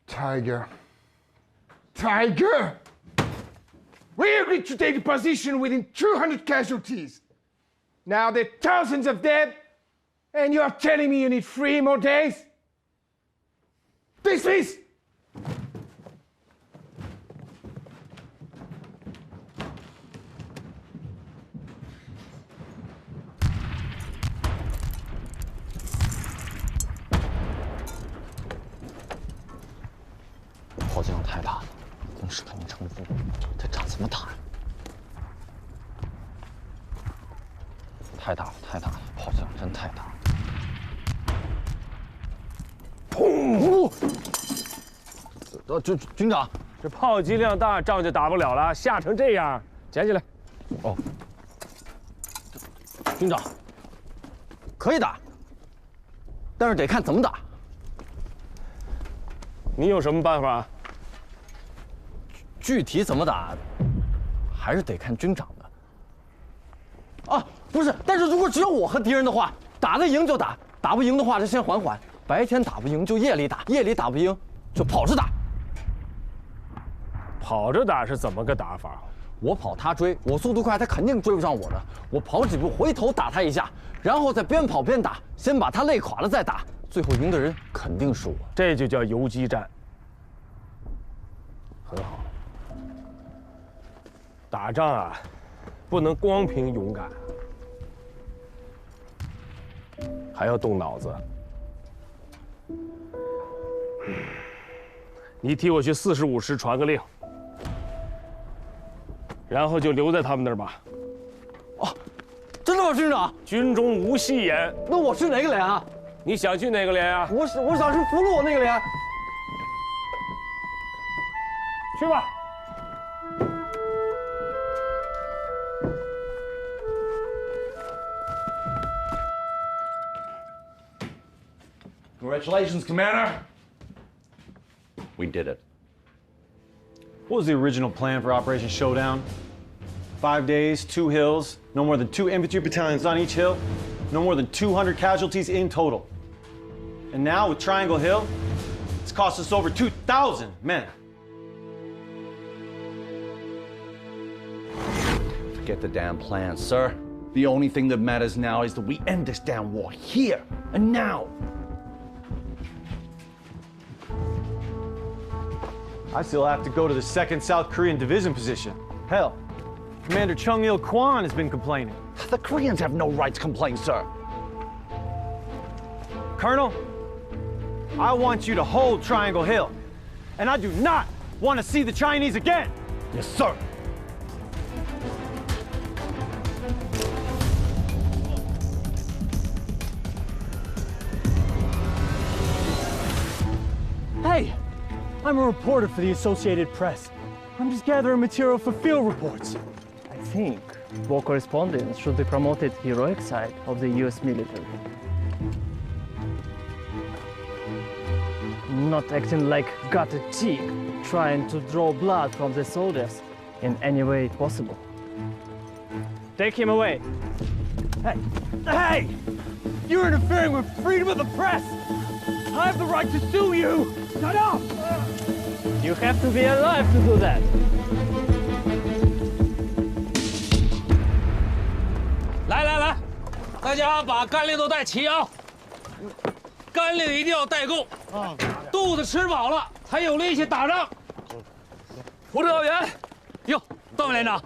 Tiger. Tiger! We agreed to take a position within 200 casualties. Now there are thousands of dead, and you are telling me you need 3 more days? Dismiss!炮击量太大了，攻势肯定撑不住。这仗怎么打呀？太大了，太大了，炮击量真太大了。砰！军长，这炮击量大，仗就打不了了，吓成这样，捡起来。哦，军长，可以打，但是得看怎么打。你有什么办法？具体怎么打，还是得看军长的。啊，不是，但是如果只有我和敌人的话，打得赢就打，打不赢的话就先缓缓。白天打不赢就夜里打，夜里打不赢就跑着打。跑着打是怎么个打法？我跑他追，我速度快，他肯定追不上我的。我跑几步回头打他一下，然后再边跑边打，先把他累垮了再打，最后赢的人肯定是我。这就叫游击战。很好。打仗啊，不能光凭勇敢，还要动脑子。你替我去45师传个令，然后就留在他们那儿吧。哦，真的吗，军长？军中无戏言。那我是哪个连啊？你想去哪个连啊？我想是俘虏那个连。去吧。Congratulations, Commander. We did it. What was the original plan for Operation Showdown? 5 days, 2 hills, no more than 2 infantry battalions on each hill, no more than 200 casualties in total. And now with Triangle Hill, it's cost us over 2,000 men. Forget the damn plan, sir. The only thing that matters now is that we end this damn war here and now. I still have to go to the 2nd South Korean Division position. Hell, Commander Chung Il Kwan has been complaining. The Koreans have no right to complain, sir. Colonel, I want you to hold Triangle Hill. And I do not want to see the Chinese again. Yes, sir. Hey, I'm a reporter for the Associated Press. I'm just gathering material for field reports. I think war correspondents should be promoted heroic side of the US military. Not acting like gutted cheek, trying to draw blood from the soldiers in any way possible. Take him away. Hey! Hey! You're interfering with freedom of the press! I have the right to sue you! Shut up! You have to be alive to do that. 来，大家把干粮都带齐啊！干粮一定要带够，肚子吃饱了才有力气打仗。胡指导员，哟，段委连长，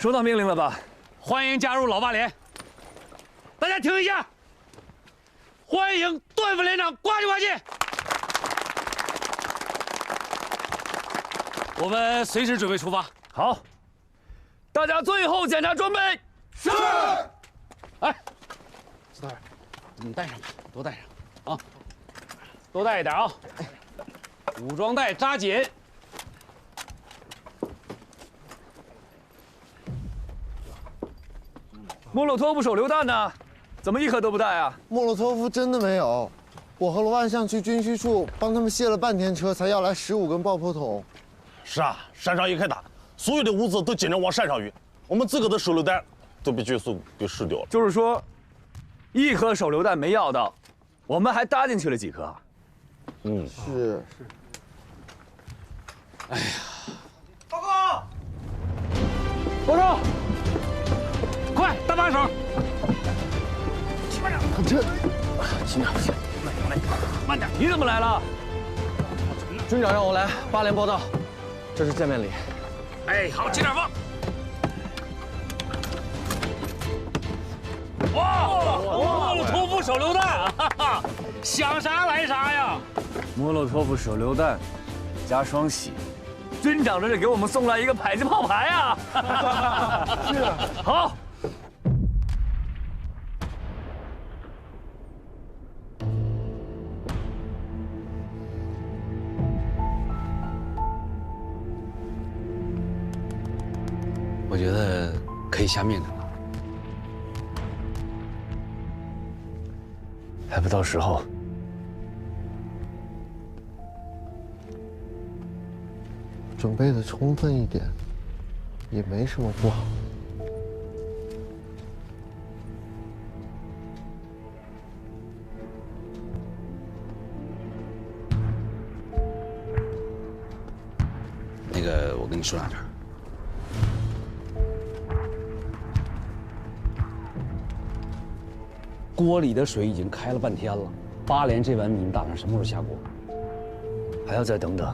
收到命令了吧？欢迎加入老八连。大家听一下，欢迎段副连长呱唧呱唧。我们随时准备出发。好，大家最后检查装备。是。哎，石头，你带上吧，多带上啊，多带一点啊。武装带扎紧。莫洛托夫手榴弹呢？怎么一颗都不带啊？莫洛托夫真的没有，我和罗万象去军需处帮他们卸了半天车，才要来15根爆破筒。是啊，山上一开打，所有的物资都紧着往山上运，我们自个的手榴弹都被军速给试掉了。就是说，一颗手榴弹没要到，我们还搭进去了几颗。嗯，是。哎呀，报告！报告！快，搭把手！这，轻点，慢点。你怎么来了？军长让我来8连报道，这是见面礼。哎，好，接点放。哇，莫洛托夫手榴弹，哈哈，想啥来啥呀！莫洛托夫手榴弹加双喜，军长这是给我们送来一个迫击炮排啊！是啊，好。我觉得可以下命令了。还不到时候。准备的充分一点，也没什么不好。那个，我跟你说两句。锅里的水已经开了半天了，8连这碗米，你打算什么时候下锅？还要再等等。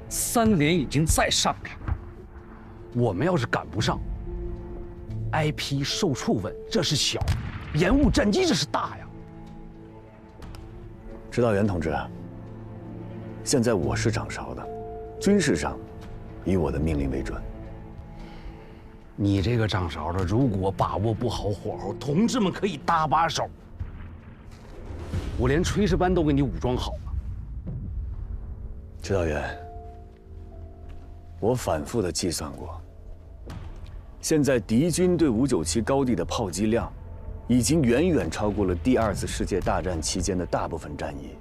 3连已经在上面，我们要是赶不上 ，IP 受触稳这是小，延误战机这是大呀。指导员同志，现在我是掌勺的，军事上以我的命令为准。你这个掌勺的，如果把握不好火候，同志们可以搭把手。我连炊事班都给你武装好了。指导员，我反复的计算过，现在敌军对597高地的炮击量，已经远远超过了第2次世界大战期间的大部分战役。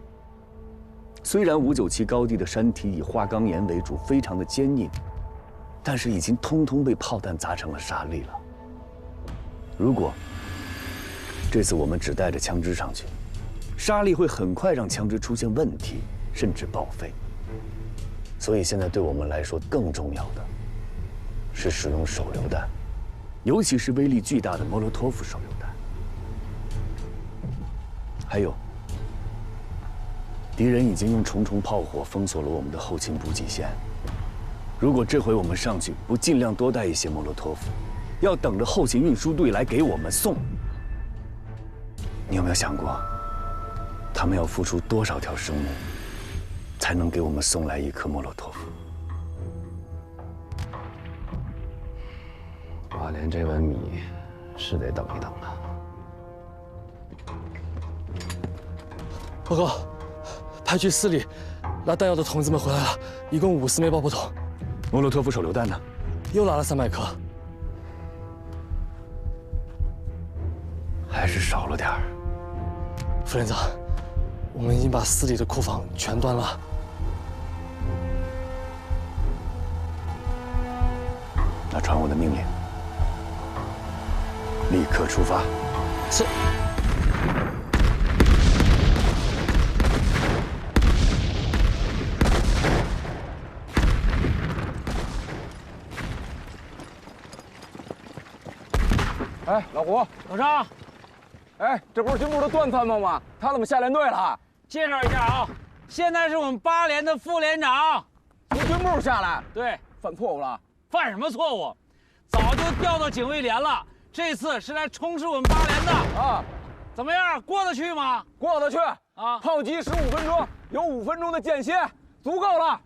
虽然597高地的山体以花岗岩为主，非常的坚硬。但是已经通通被炮弹砸成了沙砾了。如果这次我们只带着枪支上去，沙砾会很快让枪支出现问题，甚至报废。所以现在对我们来说更重要的是使用手榴弹，尤其是威力巨大的莫洛托夫手榴弹。还有，敌人已经用重重炮火封锁了我们的后勤补给线。如果这回我们上去不尽量多带一些莫洛托夫，要等着后勤运输队来给我们送，你有没有想过，他们要付出多少条生命，才能给我们送来1颗莫洛托夫？8连这碗米是得等一等啊。报告，派去4里拉弹药的同志们回来了，一共50枚爆破筒。莫洛托夫手榴弹呢？又拉了300颗，还是少了点儿。副连长，我们已经把4里的库房全端了。那传我的命令，立刻出发。是。哎，老胡，老张，哎，这不是军部的段参谋吗？他怎么下连队了？介绍一下啊，现在是我们8连的副连长，从军部下来。对，犯错误了？犯什么错误？早就调到警卫连了，这次是来充实我们8连的啊。怎么样，过得去吗？过得去啊！炮击15分钟，有5分钟的间歇，足够了。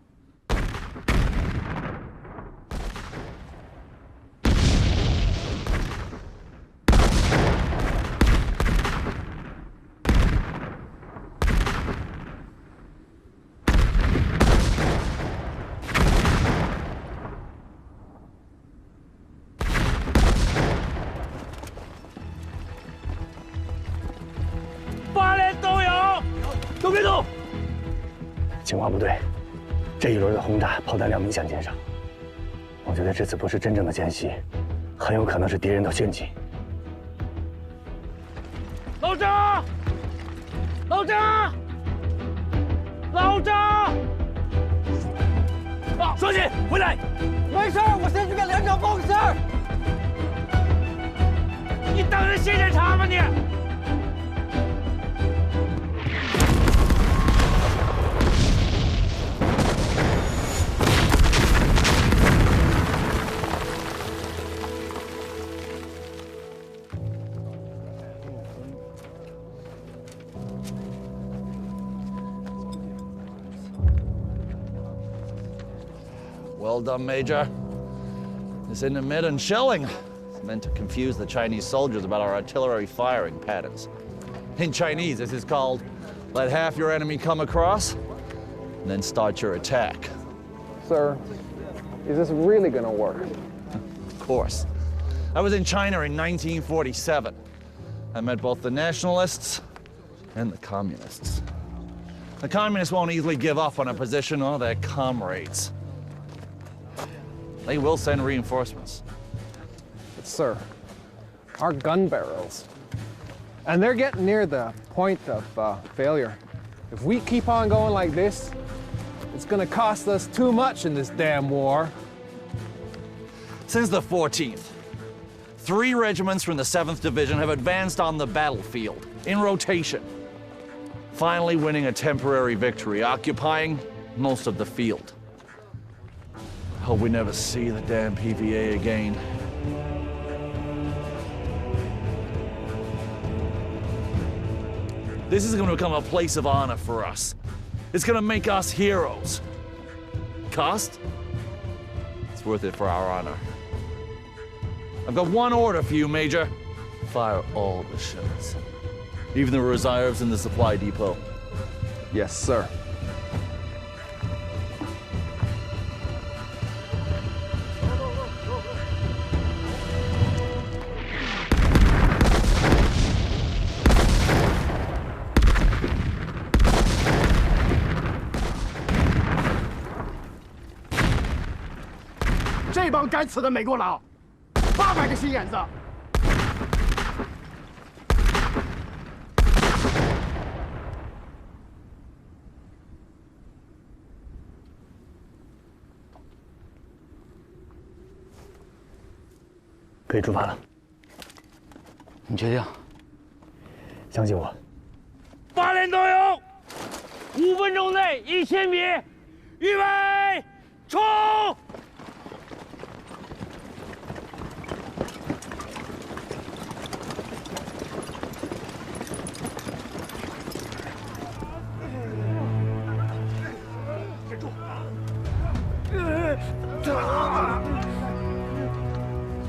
8连都有，都别动。情况不对，这一轮的轰炸炮弹量明显减少。我觉得这次不是真正的间隙，很有可能是敌人的陷阱。老张，老张，老张！啊，双喜，回来！没事，我先去给连长报个信儿。你当人先检查吗你？ Well done, Major. This intermittent shelling is meant to confuse the Chinese soldiers about our artillery firing patterns. In Chinese, this is called let half your enemy come across, and then start your attack. Sir, is this really gonna work? Of course. I was in China in 1947. I met both the nationalists and the communists. The communists won't easily give up on a position or their comrades. They will send reinforcements. But sir, our gun barrels, and they're getting near the point of failure. If we keep on going like this, it's gonna cost us too much in this damn war. Since the 14th, 3 regiments from the 7th Division have advanced on the battlefield in rotation, finally winning a temporary victory, occupying most of the field. Hope we never see the damn PVA again. This is going to become a place of honor for us. It's going to make us heroes. Cost? It's worth it for our honor. I've got one order for you, Major. Fire all the shots. Even the reserves in the supply depot. Yes, sir. "这帮该死的美国佬，800个心眼子！可以出发了。你确定？相信我。 8连都有，5分钟内1000米，预备，冲！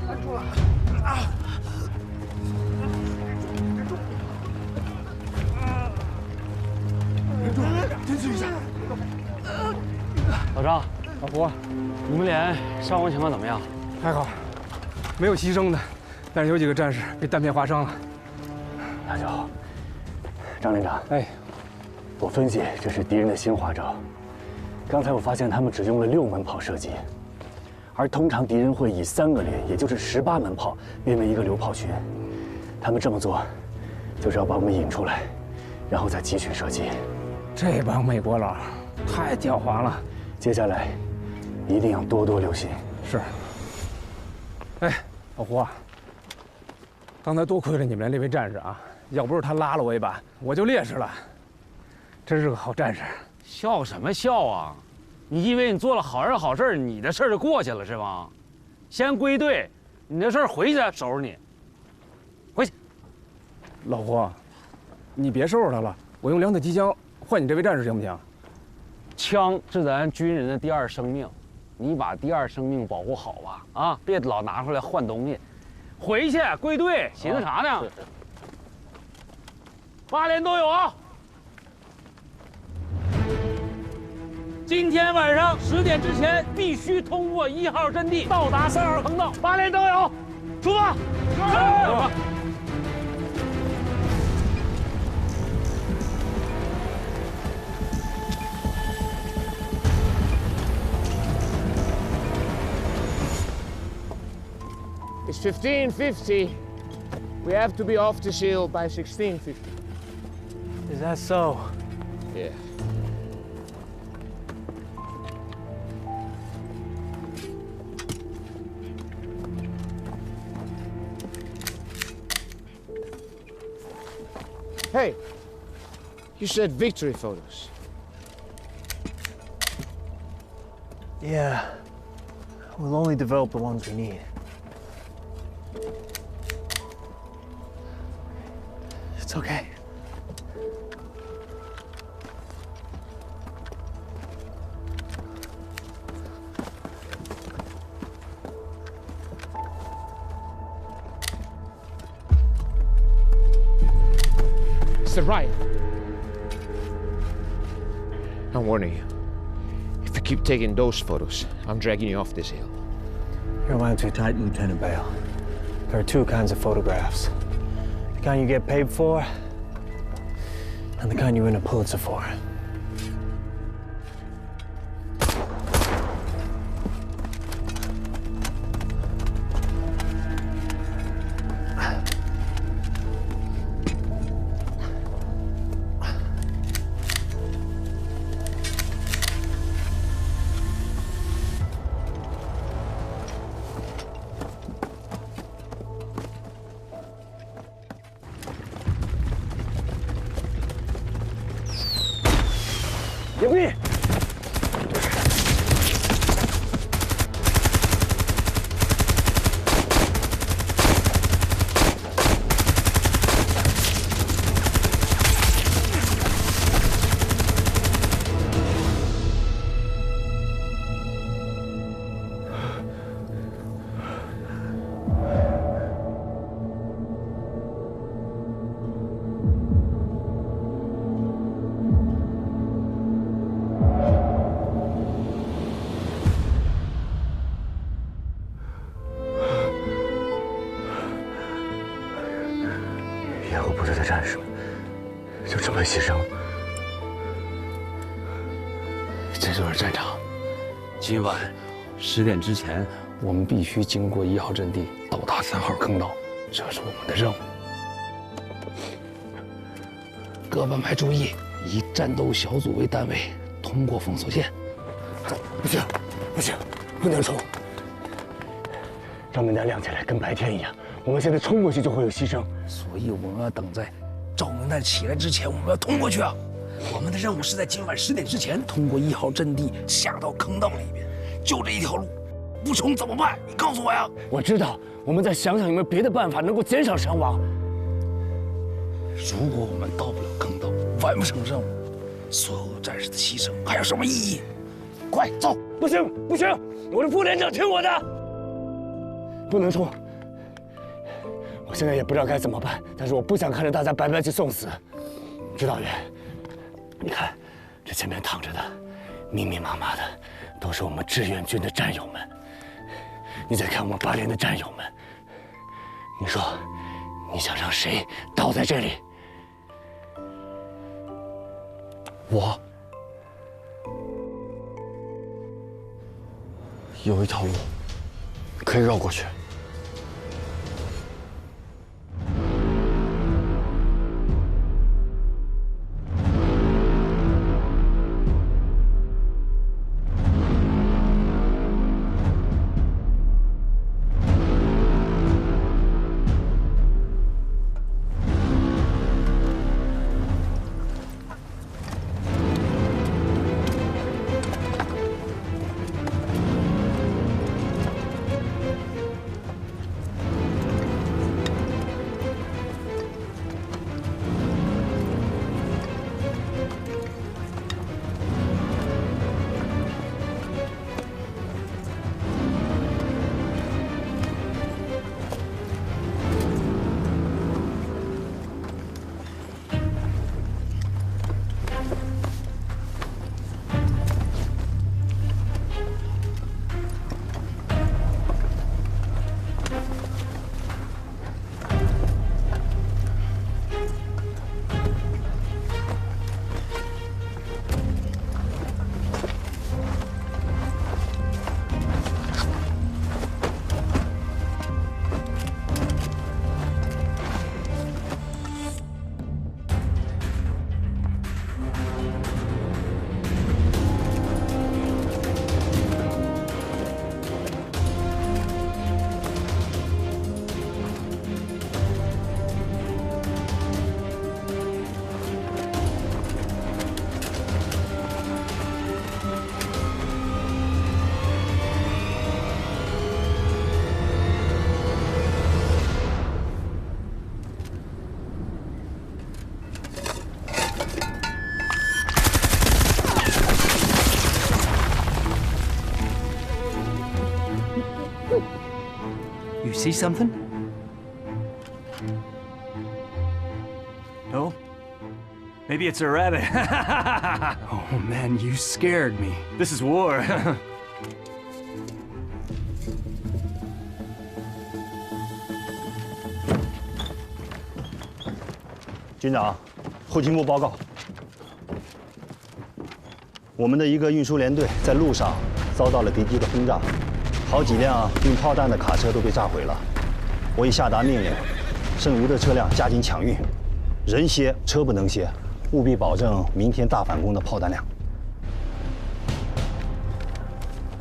拦住了！啊！ 坚持一下。老张、老胡，你们连伤亡情况怎么样？还好，没有牺牲的，但是有几个战士被弹片划伤了。那就好。张连长，哎，我分析这是敌人的新花招。刚才我发现他们只用了6门炮射击，而通常敌人会以3个连，也就是18门炮编为一个流炮群。他们这么做，就是要把我们引出来，然后再集群射击。 这帮美国佬太狡猾了，接下来一定要多多留心。是。哎，老胡啊，刚才多亏了你们这位战士啊，要不是他拉了我一把，我就烈士了。真是个好战士。笑什么笑啊？你以为你做了好人好事，你的事儿就过去了是吗？先归队，你这事儿回去收拾你。回去。老胡，你别收拾他了，我用2腿机枪换你这位战士行不行？枪是咱军人的第2生命，你把第2生命保护好吧，啊，别老拿出来换东西。回去归队，寻思啥呢？8连都有啊！今天晚上10点之前必须通过1号阵地到达3号坑道，8连都有，出发！是。It's 15:50. We have to be off the shield by 16:50. Is that so? Yeah. Hey, you said victory photos. Yeah. We'll only develop the ones we need. It's okay. Mr. Ryan, I'm warning you. If you keep taking those photos, I'm dragging you off this hill. You're wound too tight, Lieutenant Bale. There are 2 kinds of photographs. The kind you get paid for, and the kind you win a Pulitzer for. Give me!野后部队的战士们就这么牺牲，这就是战场。今晚10点之前，我们必须经过1号阵地，到达3号坑道，这是我们的任务。各班排注意，以战斗小组为单位，通过封锁线。走，不行，不行，不能冲！照明弹亮起来，跟白天一样。我们现在冲过去就会有牺牲，所以我们要等在照明弹起来之前，我们要通过去啊！我们的任务是在今晚10点之前通过1号阵地，下到坑道里面，就这一条路，不冲怎么办？你告诉我呀！我知道，我们再想想有没有别的办法能够减少伤亡。如果我们到不了坑道，完不成任务，所有战士的牺牲还有什么意义？快走！不行，不行，我的副连长听我的，不能冲。我现在也不知道该怎么办，但是我不想看着大家白白去送死。指导员，你看，这前面躺着的，密密麻麻的，都是我们志愿军的战友们。你再看我们8连的战友们，你说，你想让谁倒在这里？我有一条路可以绕过去。see something? No? Maybe it's a rabbit. Oh man, you scared me. This is war. 军长，后勤部报告，我们的一个运输连队在路上遭到了敌机的轰炸，好几辆运炮弹的卡车都被炸毁了。我已下达命令，剩余的车辆加紧抢运，人歇车不能歇，务必保证明天大反攻的炮弹量。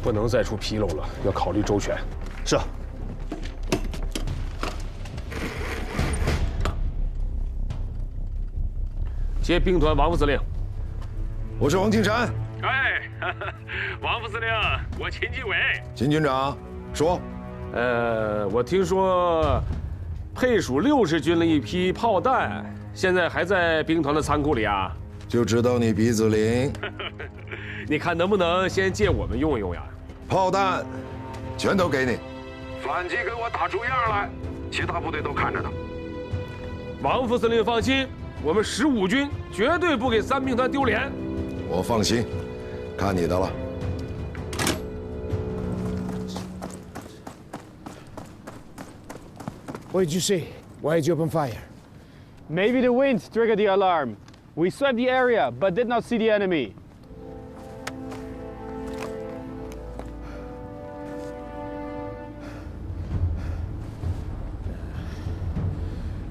不能再出纰漏了，要考虑周全。是。 接兵团王副司令，我是王庆山。哎，王副司令，我秦继伟。秦军长，说。我听说配属60军的一批炮弹，现在还在兵团的仓库里啊。就知道你鼻子灵。你看能不能先借我们用一用呀？炮弹，全都给你。反击给我打出样来，其他部队都看着呢。王副司令放心。 我们15军绝对不给3兵团丢脸。我放心，看你的了。What did you see? Why did you open fire? Maybe the wind triggered the alarm. We swept the area, but did not see the enemy.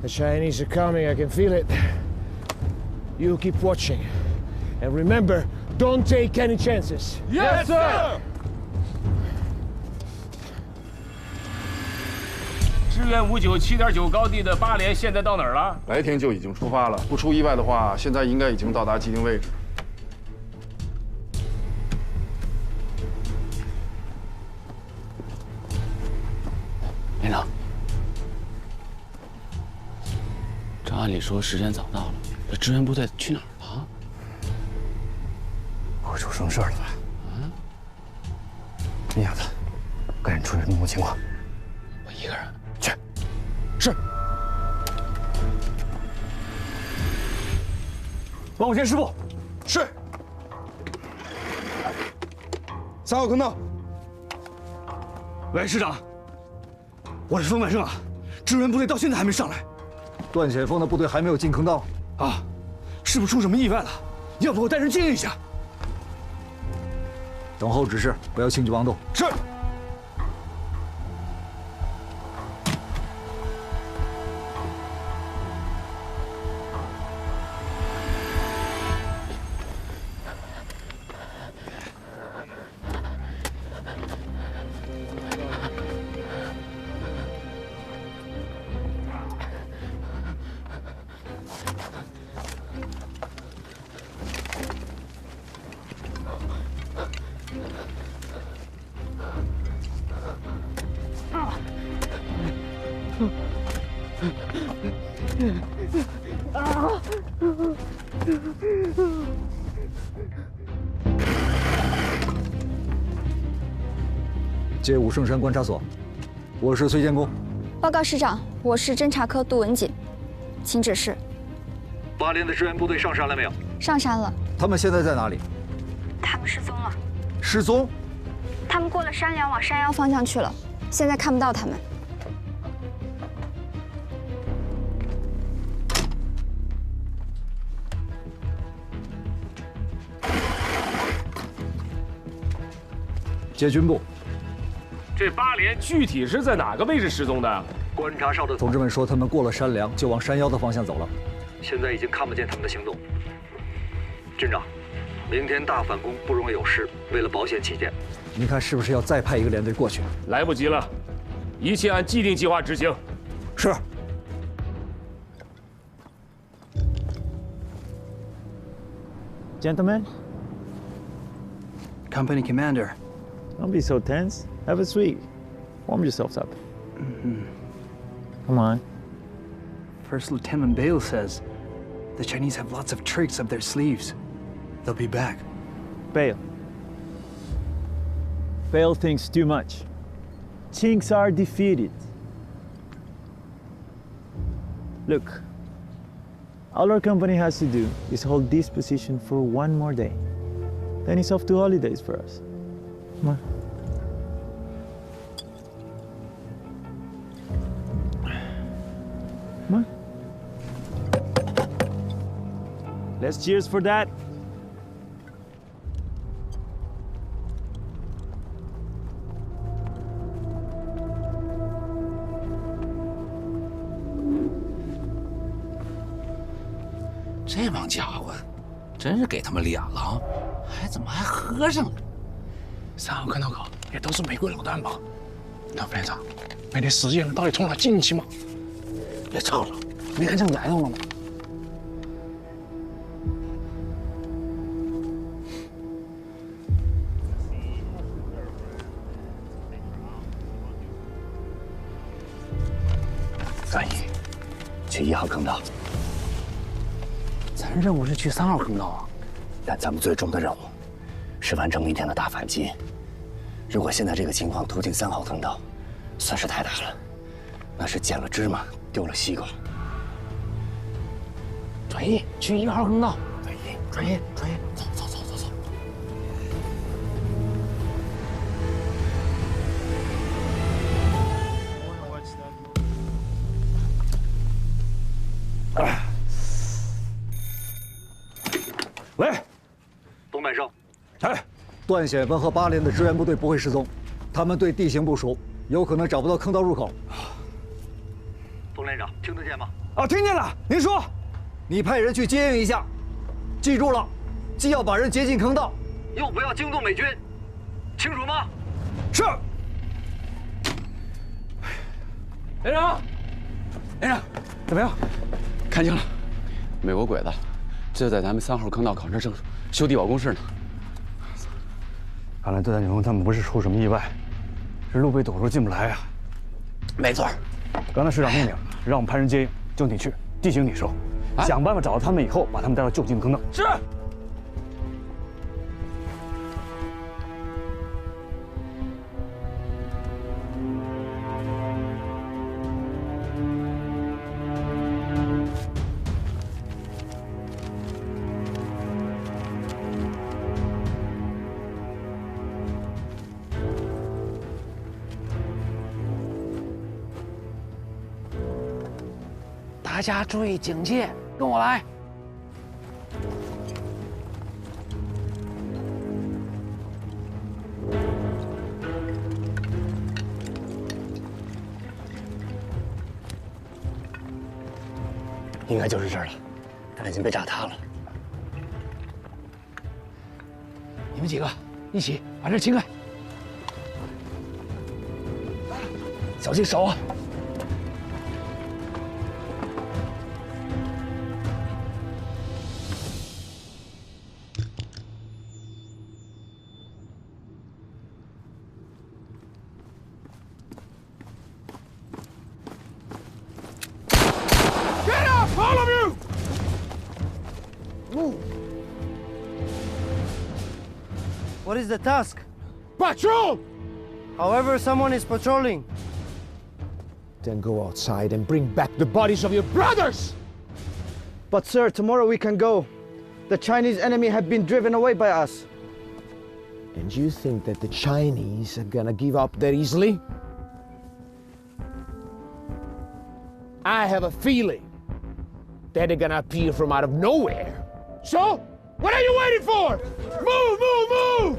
The Chinese are coming, I can feel it. You keep watching. And remember, don't take any chances. Yes, sir! 支援597.9高地的8连现在到哪儿了？白天就已经出发了，不出意外的话，现在应该已经到达既定位置。连长。 按理说时间早到了，这支援部队去哪儿了？会出什么事了吧？嗯，你丫的，赶紧出去弄清情况。我一个人去。是。帮我监师部。是。3号坑道。喂，师长，我是冯百胜啊，支援部队到现在还没上来。 段显峰的部队还没有进坑道啊，是不是出什么意外了？要不我带人接应一下。等候指示，不要轻举妄动。是。接武圣山观察所，我是崔建功。报告师长，我是侦察科杜文锦，请指示。8连的支援部队上山了没有？上山了。他们现在在哪里？他们失踪了。失踪？他们过了山梁往山腰方向去了，现在看不到他们。 接军部。这8连具体是在哪个位置失踪的？观察哨的同志们说，他们过了山梁就往山腰的方向走了。现在已经看不见他们的行动。军长，明天大反攻不容有失，为了保险起见，您看是不是要再派一个连队过去？来不及了，一切按既定计划执行。是。 Gentlemen, Company Commander. don't be so tense. Have a seat. Warm yourselves up. Come on. First Lieutenant Bale says the Chinese have lots of tricks up their sleeves. They'll be back. Bale. Bale thinks too much. Chinks are defeated. Look, all our company has to do is hold this position for one more day. Then it's off to holidays for us. Come on. Come on. Let's cheers for that.这帮家伙，真是给他们脸了啊！怎么还喝上了？3号坑道口也都是美国导弹吧？那副连长，那些实际上到底从哪进去吗？别吵了，没看正来头了吗？专一，去1号坑道。咱任务是去3号坑道啊，但咱们最终的任务是完成明天的大反击。如果现在这个情况突进3号坑道，损失太大了，那是捡了芝麻丢了西瓜。专一，去1号坑道。专一，走。喂，东北生，哎，段显文和8连的支援部队不会失踪，他们对地形不熟，有可能找不到坑道入口。东连长，听得见吗？啊，听见了。您说，你派人去接应一下，记住了，既要把人接进坑道，又不要惊动美军，清楚吗？是。连长，怎么样？看清了，美国鬼子就在咱们3号坑道口这正修地堡工事呢。看来段永他们不是出什么意外，是路被堵住进不来呀。没错，刚才师长命令让我们派人接应，就你去，地形你收，想办法找到他们以后，把他们带到就近坑道。是。大家注意警戒，跟我来。应该就是这儿了，但已经被炸塌了。你们几个一起把这清开，小心手啊！All of you! Move. What is the task? Patrol! However, someone is patrolling. Then go outside and bring back the bodies of your brothers! But sir, tomorrow we can go. The Chinese enemy have been driven away by us. And you think that the Chinese are gonna give up that easily? I have a feeling that they're gonna appear from out of nowhere. So, what are you waiting for? Move, move, move!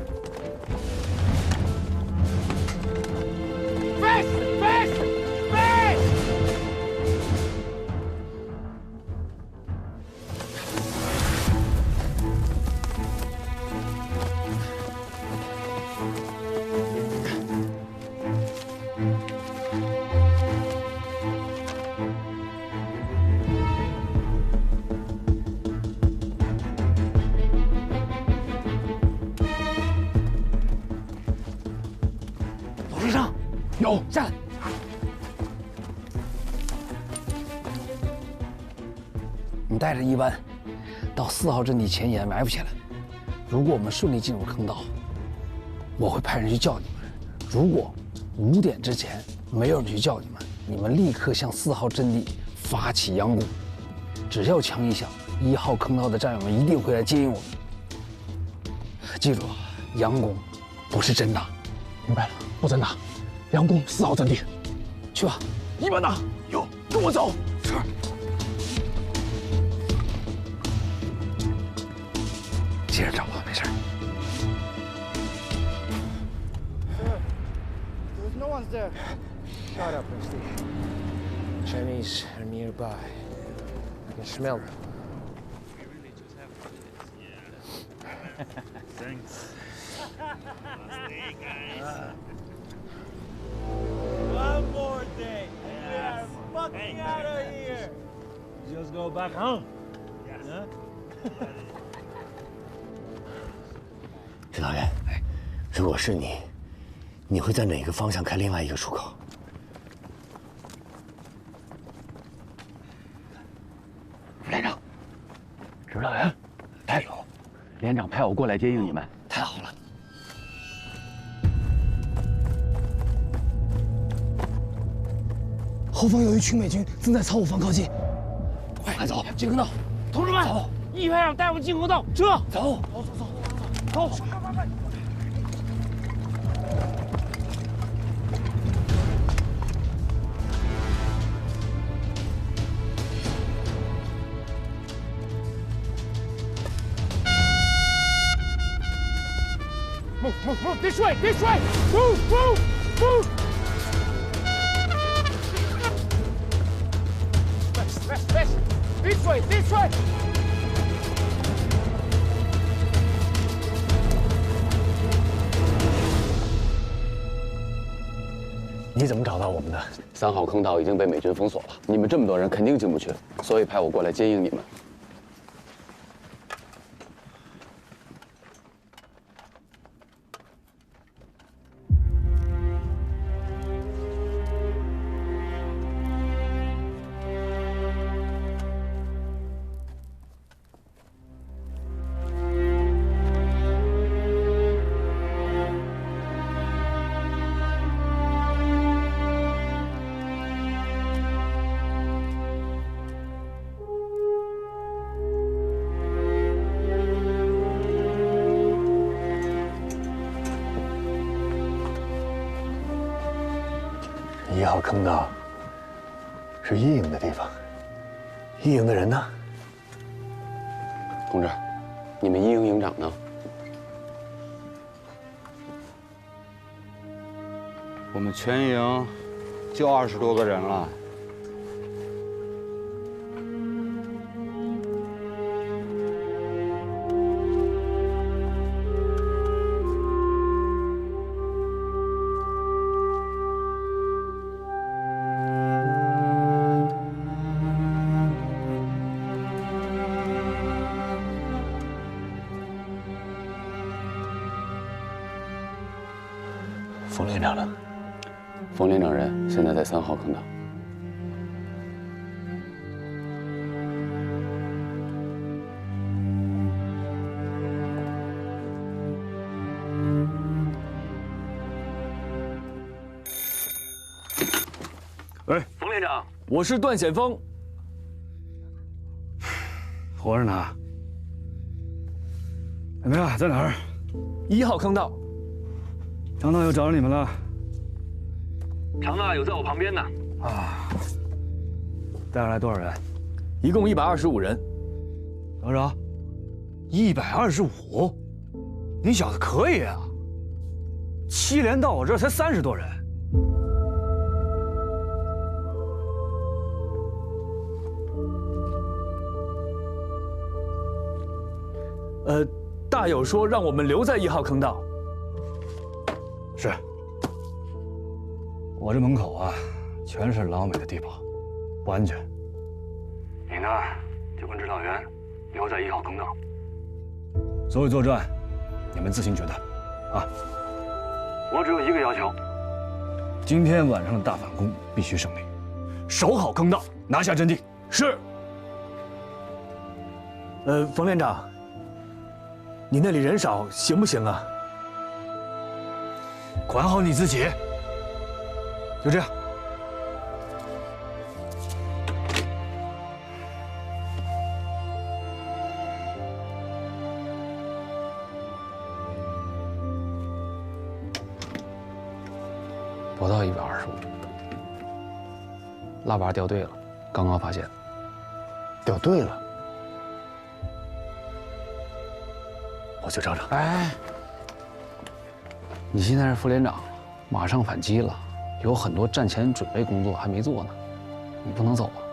Fast, fast, fast!有，下来。你带着一班到4号阵地前沿埋伏起来。如果我们顺利进入坑道，我会派人去叫你们。如果5点之前没有人去叫你们，你们立刻向4号阵地发起佯攻。只要枪一响，1号坑道的战友们一定会来接应我们。记住，佯攻不是真打。明白了，不真打。佯攻4号阵地，去吧。1班的，有，跟我走。是。接着找吧，没事。 There's no one's there. Shut up, Misty. Chinese are nearby. I can smell them. Thanks. One more day, and we are fucking out of here. You just go back home. Huh? 指导员，如果是你，你会在哪个方向开另外一个出口？连长，指导员，太好，连长派我过来接应你们，太好了。后方有一群美军正在朝我方靠近，快走！进坑道，同志们，走一排长带我们进坑道，撤！走，走！ Move, move, move! This way, this way! Move, move, move! West, west, west! This way, this way! 你怎么找到我们的？3号坑道已经被美军封锁了，你们这么多人肯定进不去，所以派我过来接应你们。 1号坑道是一营的地方，一营的人呢？同志，你们一营营长呢？我们全营就20多个人了。冯连长呢？冯连长人现在在3号坑道。喂，冯连长，我是段显峰。活着呢。怎么样，在哪儿？1号坑道。长岛又找着你们了。长大有在我旁边呢。啊，带上来多少人？一共125人。多少？125？你小子可以啊！7连到我这儿才30多人。大友说让我们留在1号坑道。是。我这门口啊，全是老美的地堡，不安全。你呢，就跟指导员留在1号坑道。所有作战，你们自行决断，啊。我只有一个要求，今天晚上的大反攻必须胜利，守好坑道，拿下阵地。是。冯连长，你那里人少行不行啊？管好你自己。就这样。不到125。腊八掉队了，刚刚发现。掉队了？我去找找。哎，你现在是副连长，马上反击了，有很多战前准备工作还没做呢，你不能走啊。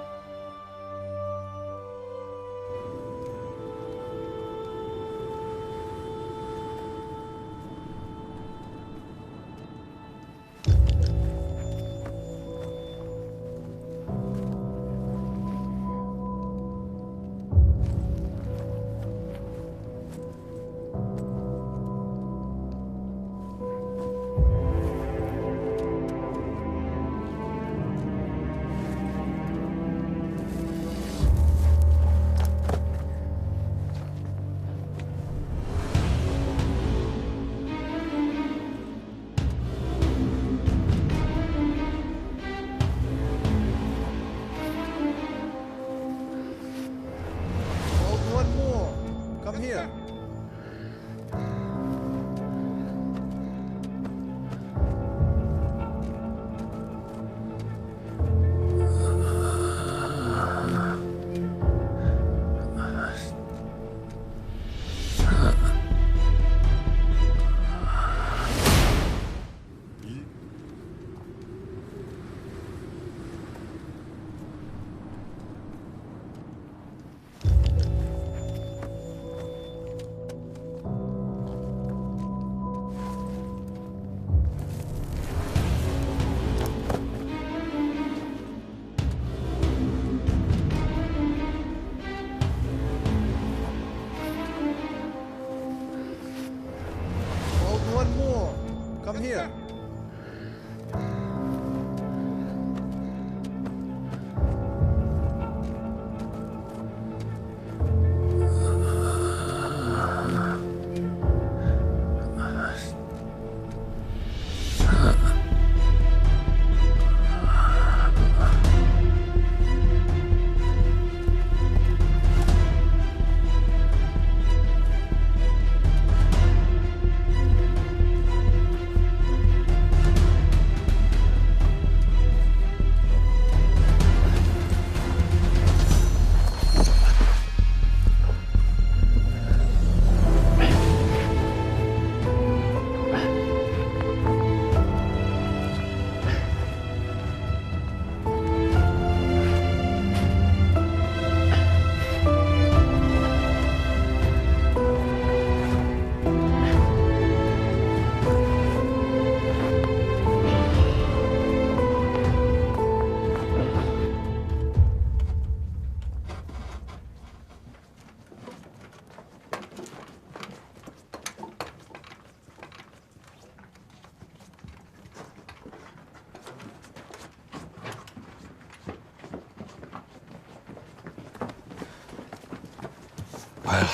回来了，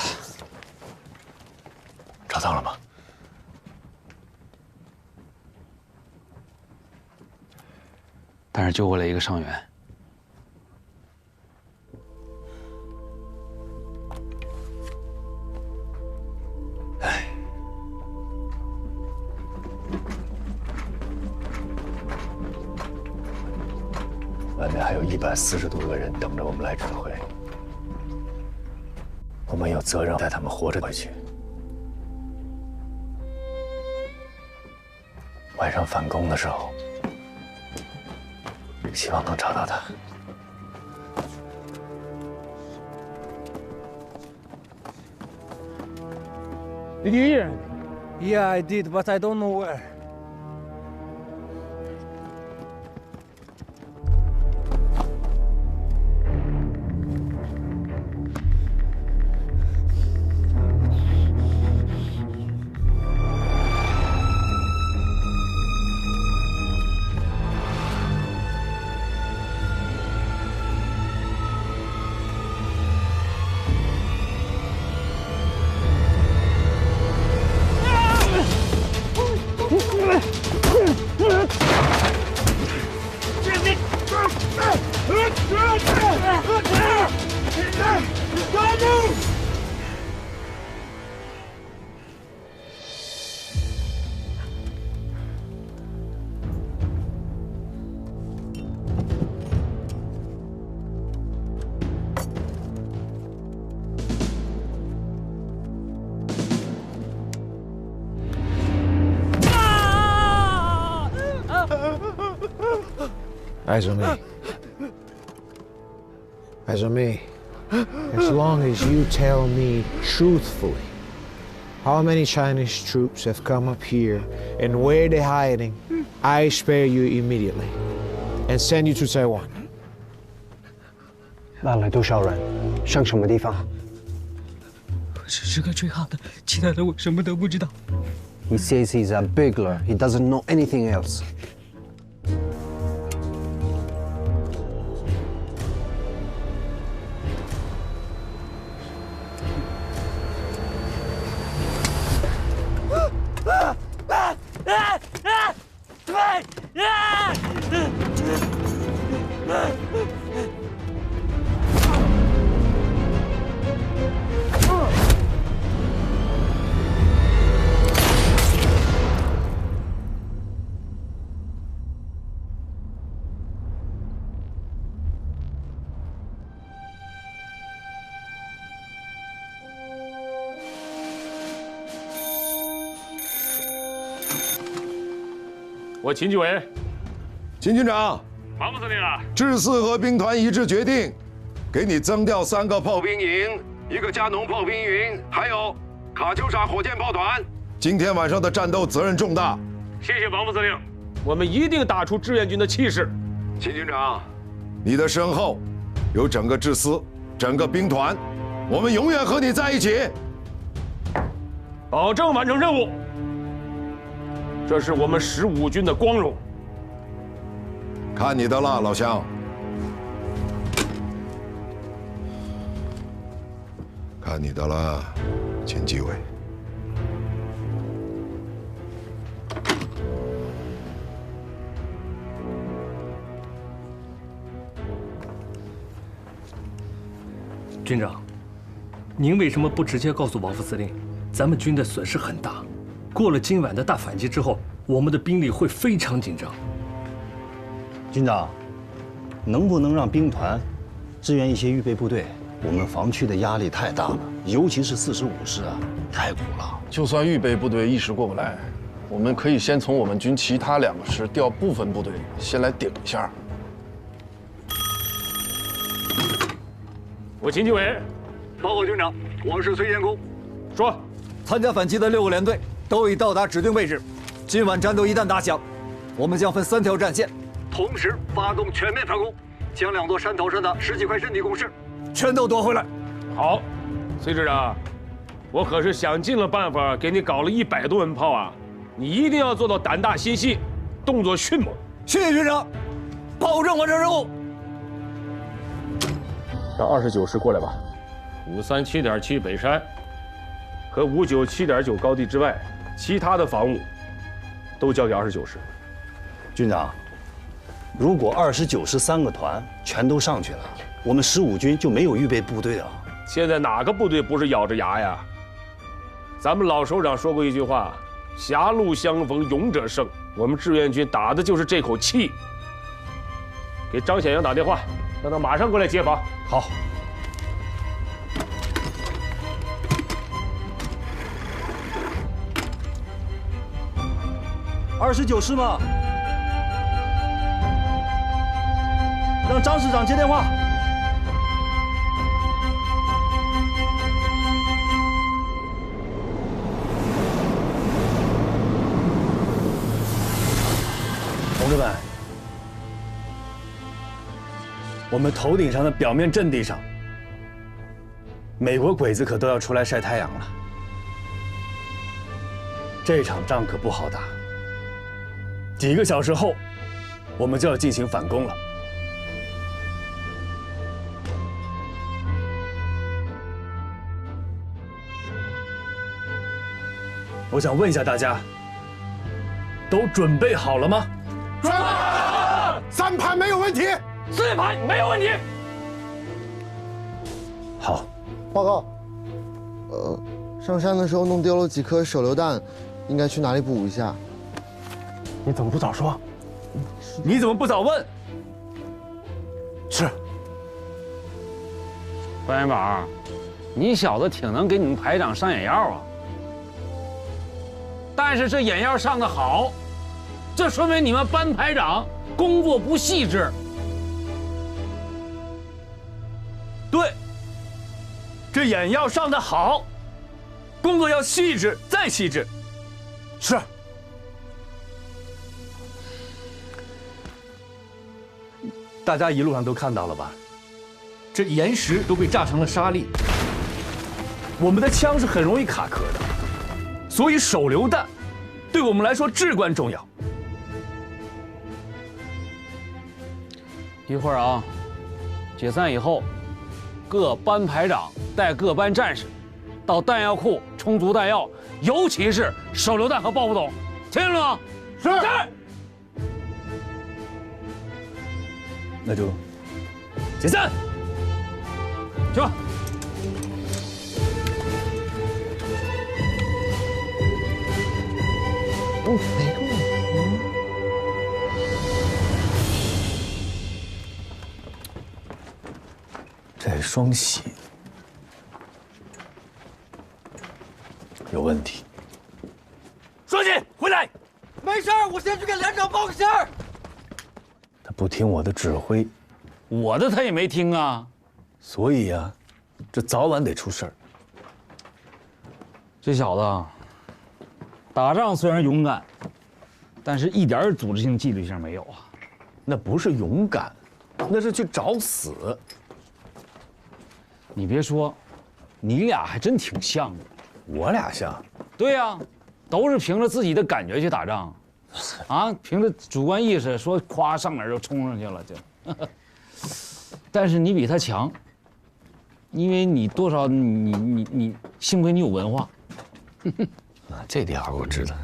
找到了吗？但是救回来一个伤员。外面还有140多个人等着我们来指挥。 我们有责任带他们活着回去。晚上反攻的时候，希望能找到他。Did you hear anything? Yeah, I did, but I don't know where. Eyes on me. Eyes on me. As long as you tell me truthfully how many Chinese troops have come up here and where they're hiding, I spare you immediately and send you to Taiwan. 那来多少人？上什么地方？我只是个追号的，其他的我什么都不知道。He says he's a burglar. He doesn't know anything else. Ah! 我秦军委，秦军长，王副司令啊，制四和兵团一致决定，给你增调3个炮兵营，1个加农炮兵营，还有卡秋莎火箭炮团。今天晚上的战斗责任重大。谢谢王副司令，我们一定打出志愿军的气势。秦军长，你的身后有整个制司，整个兵团，我们永远和你在一起，保证完成任务。 这是我们15军的光荣，看你的了，老乡，看你的了，秦纪委。军长，您为什么不直接告诉王副司令，咱们军的损失很大？ 过了今晚的大反击之后，我们的兵力会非常紧张。军长，能不能让兵团支援一些预备部队？我们防区的压力太大了，尤其是45师啊，太苦了。就算预备部队一时过不来，我们可以先从我们军其他2个师调部分部队，先来顶一下。我秦纪委，报告军长，我是崔建功。说，参加反击的6个连队。 都已到达指定位置。今晚战斗一旦打响，我们将分3条战线，同时发动全面反攻，将2座山头上的10几块阵地工事全都夺回来。好，崔师长，我可是想尽了办法给你搞了100多门炮啊！你一定要做到胆大心细，动作迅猛。谢谢军长，保证完成任务。让29师过来吧，537.7北山和597.9高地之外。 其他的防务都交给29师。军长，如果29师3个团全都上去了，我们15军就没有预备部队了。现在哪个部队不是咬着牙呀？咱们老首长说过一句话：“狭路相逢勇者胜。”我们志愿军打的就是这口气。给张显阳打电话，让他马上过来接防。好。 29师吗？让张师长接电话。同志们，我们头顶上的表面阵地上，美国鬼子可都要出来晒太阳了。这场仗可不好打。 几个小时后，我们就要进行反攻了。我想问一下大家，都准备好了吗？准备好了，3盘没有问题，4盘没有问题。好，报告。上山的时候弄丢了几颗手榴弹，应该去哪里补一下？ 你怎么不早说？你怎么不早问？是。关元宝，你小子挺能给你们排长上眼药啊！但是这眼药上的好，这说明你们班排长工作不细致。对，这眼要上得好，工作要细致再细致。是。大家一路上都看到了吧？这岩石都被炸成了沙粒，我们的枪是很容易卡壳的，所以手榴弹对我们来说至关重要。一会儿啊，解散以后，各班排长带各班战士到弹药库充足弹药，尤其是手榴弹和爆不筒，听见了吗？是。那就解散，去吧。这双喜有问题。双喜，回来！没事，我先去给连长报个信。他不听我的指挥，我的他也没听啊。所以呀，这早晚得出事儿。这小子打仗虽然勇敢，但是一点组织性、纪律性没有啊。那不是勇敢，那是去找死。你别说，你俩还真挺像的。我俩像？对呀，都是凭着自己的感觉去打仗，啊，凭着主观意识说夸上哪儿就冲上去了就。但是你比他强，因为你多少你幸亏你有文化。这点我知道。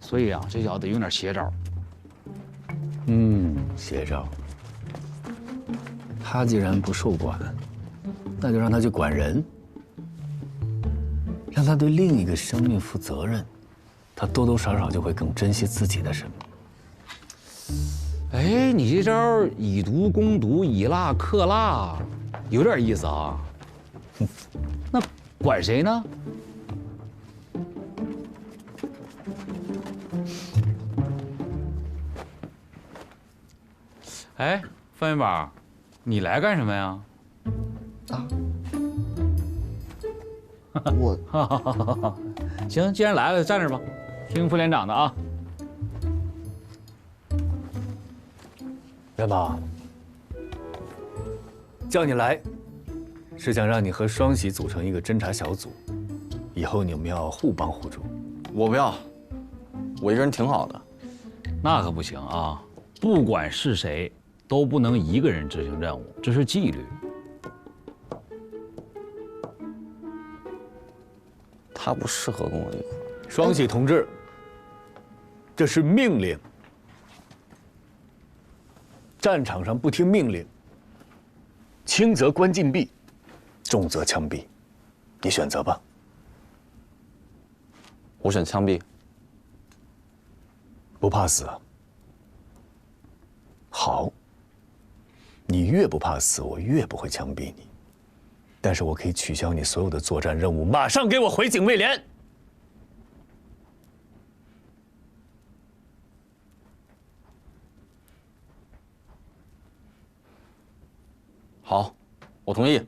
所以啊，这小子得用点邪招。邪招。他既然不受管，那就让他去管人，让他对另一个生命负责任，他多多少少就会更珍惜自己的生命。哎，你这招以毒攻毒，以辣克辣，有点意思啊。那管谁呢？哎，范元宝，你来干什么呀？啊，我行，既然来了，就站这儿吧，听副连长的啊。元宝，叫你来，是想让你和双喜组成一个侦察小组，以后你们要互帮互助。我不要，我一个人挺好的。那可不行啊！不管是谁，都不能一个人执行任务，这是纪律。他不适合跟我一块儿。双喜同志，这是命令。战场上不听命令，轻则关禁闭，重则枪毙，你选择吧。我选枪毙。不怕死啊？好，你越不怕死，我越不会枪毙你。但是我可以取消你所有的作战任务，马上给我回警卫连。好，我同意。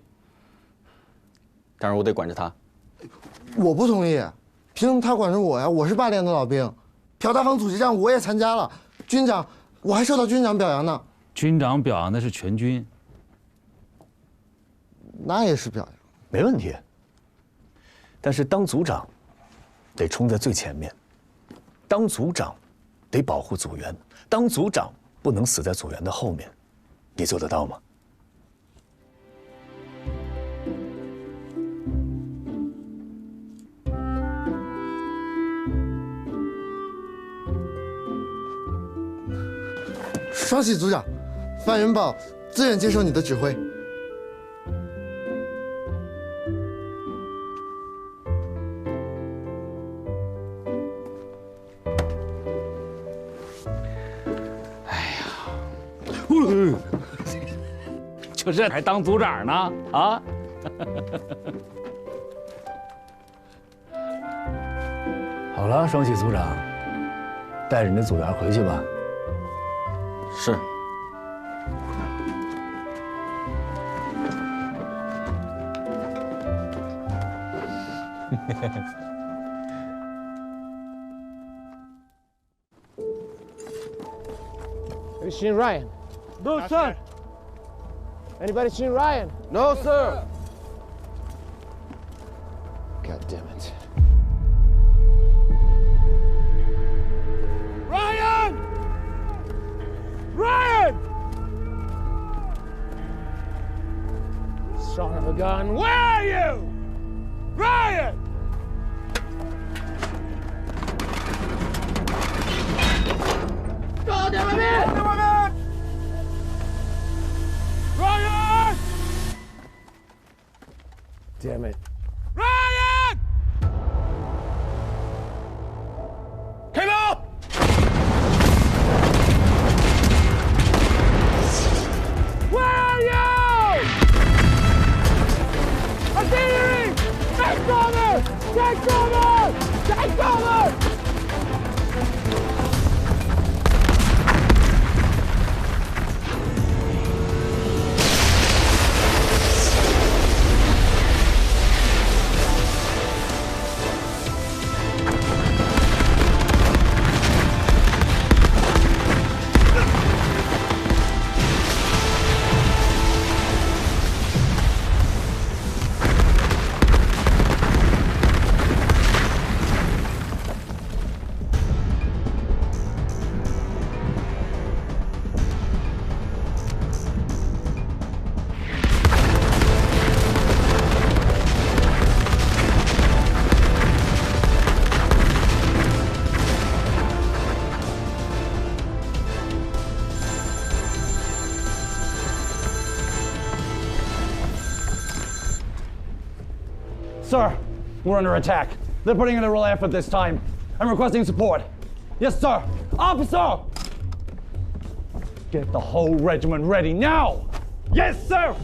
但是我得管着他。我不同意，凭什么他管着我呀？我是8连的老兵，朴大方阻击战我也参加了，军长，我还受到军长表扬呢。军长表扬的是全军，那也是表扬，没问题。但是当组长，得冲在最前面，当组长，得保护组员，当组长不能死在组员的后面，你做得到吗？双喜组长，范元宝自愿接受你的指挥。就这还当组长呢啊！好了，双喜组长，带着你的组员回去吧。是。Have you seen Ryan? No, sir. Anybody seen Ryan? No, sir. God damn it. Ryan! Ryan! Son of a gun, where are you? Ryan! God damn it! Ryan! Damn it. Ryan! Come out! Where are you? Artillery! Take cover! Take cover! Take cover! Sir, we're under attack. They're putting in a real effort this time. I'm requesting support. Yes, sir. Officer! Get the whole regiment ready now! Yes, sir!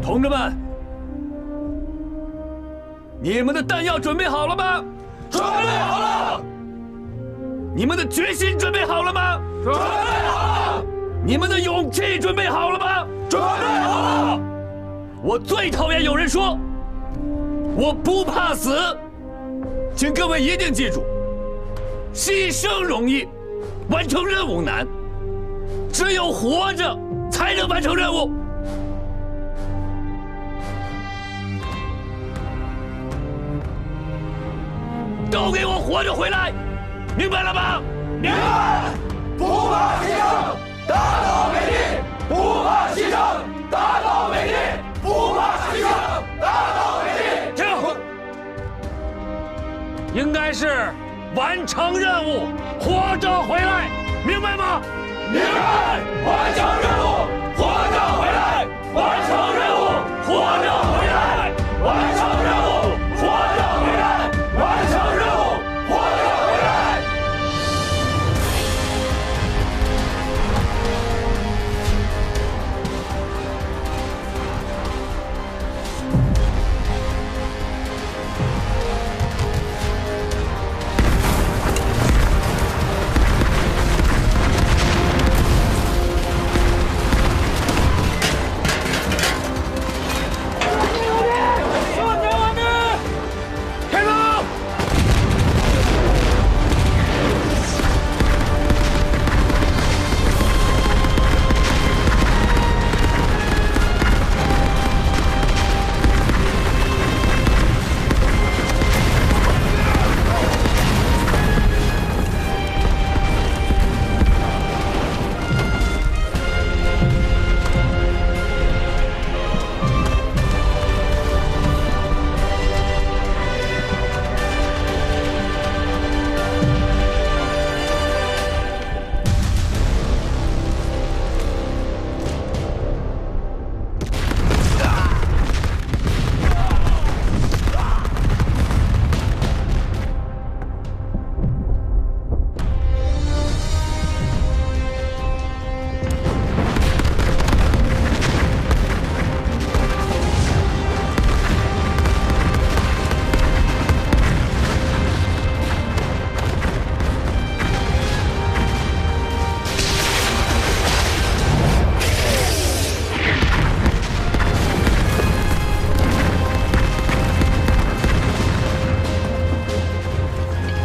同志们，你们的弹药准备好了吗？准备好了。你们的决心准备好了吗？准备好了。你们的勇气准备好了吗？准备好了。我最讨厌有人说我不怕死，请各位一定记住，牺牲容易，完成任务难，只有活着才能完成任务。都给我活着回来，明白了吗？明白！不怕牺牲，打倒美帝；不怕牺牲，打倒美帝；不怕牺牲，打倒美帝。停！应该是完成任务，活着回来，明白吗？明白！完成任务，活着回来；完成任务，活着回来；完成任务，活着回来；完成任务。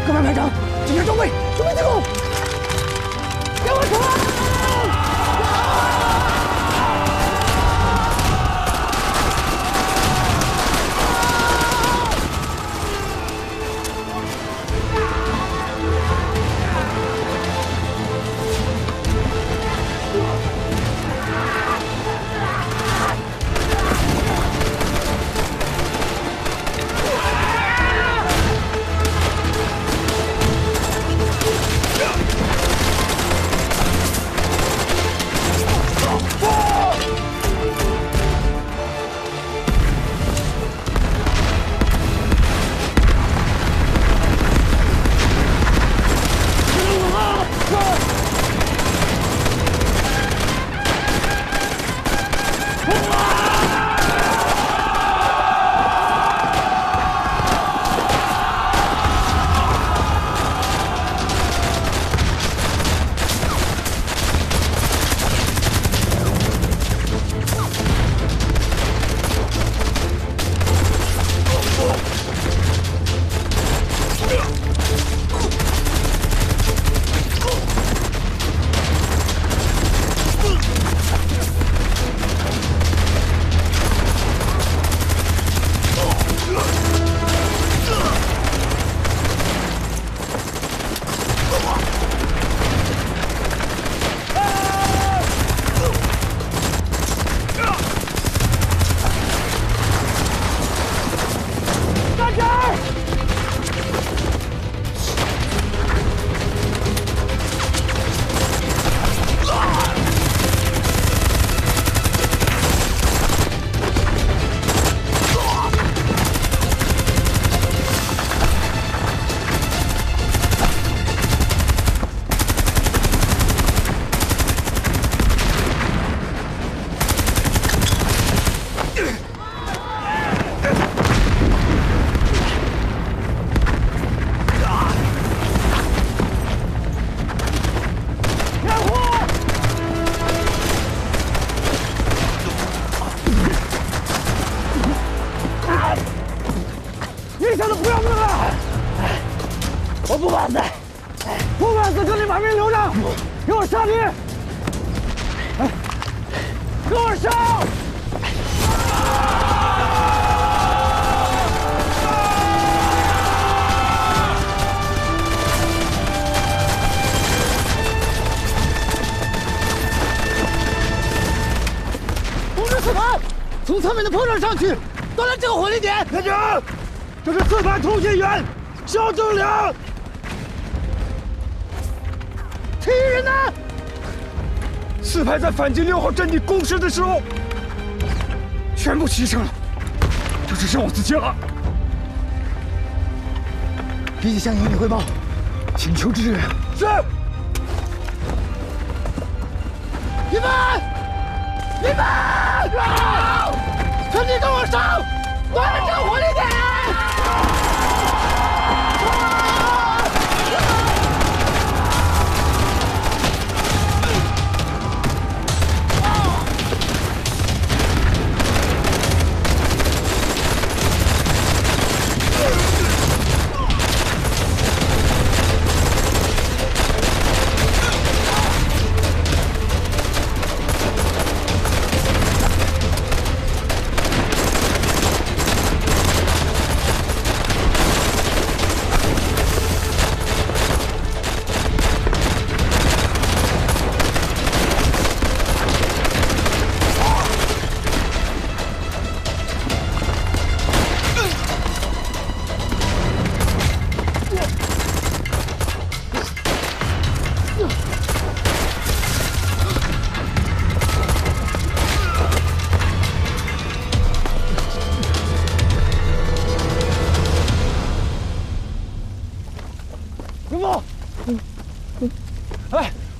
各班排长，检查装备，准备进攻！给我冲！ 从侧面的坡上上去，断了这个火力点。连长，这是4排通信员肖正良。其余人呢？4排在反击6号阵地攻势的时候，全部牺牲了，就只剩我自己了。立即向营里汇报，请求支援。是。你们，你们！ 全体跟我上！断了这个火力点！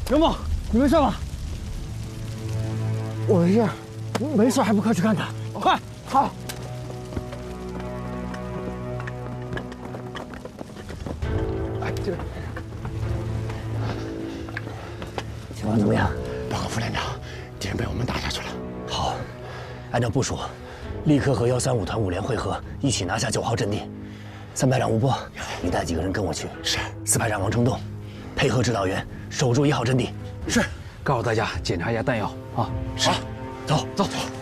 刘梦，你没事吧？我没事，没事还不快去看看？快，好。哎，这情况怎么样？报告副连长，敌人被我们打下去了。好，按照部署，立刻和135团5连会合，一起拿下9号阵地。3排长吴波，你带几个人跟我去。是。4排长王成栋，配合指导员守住1号阵地。是。告诉大家检查一下弹药啊。是。走走走。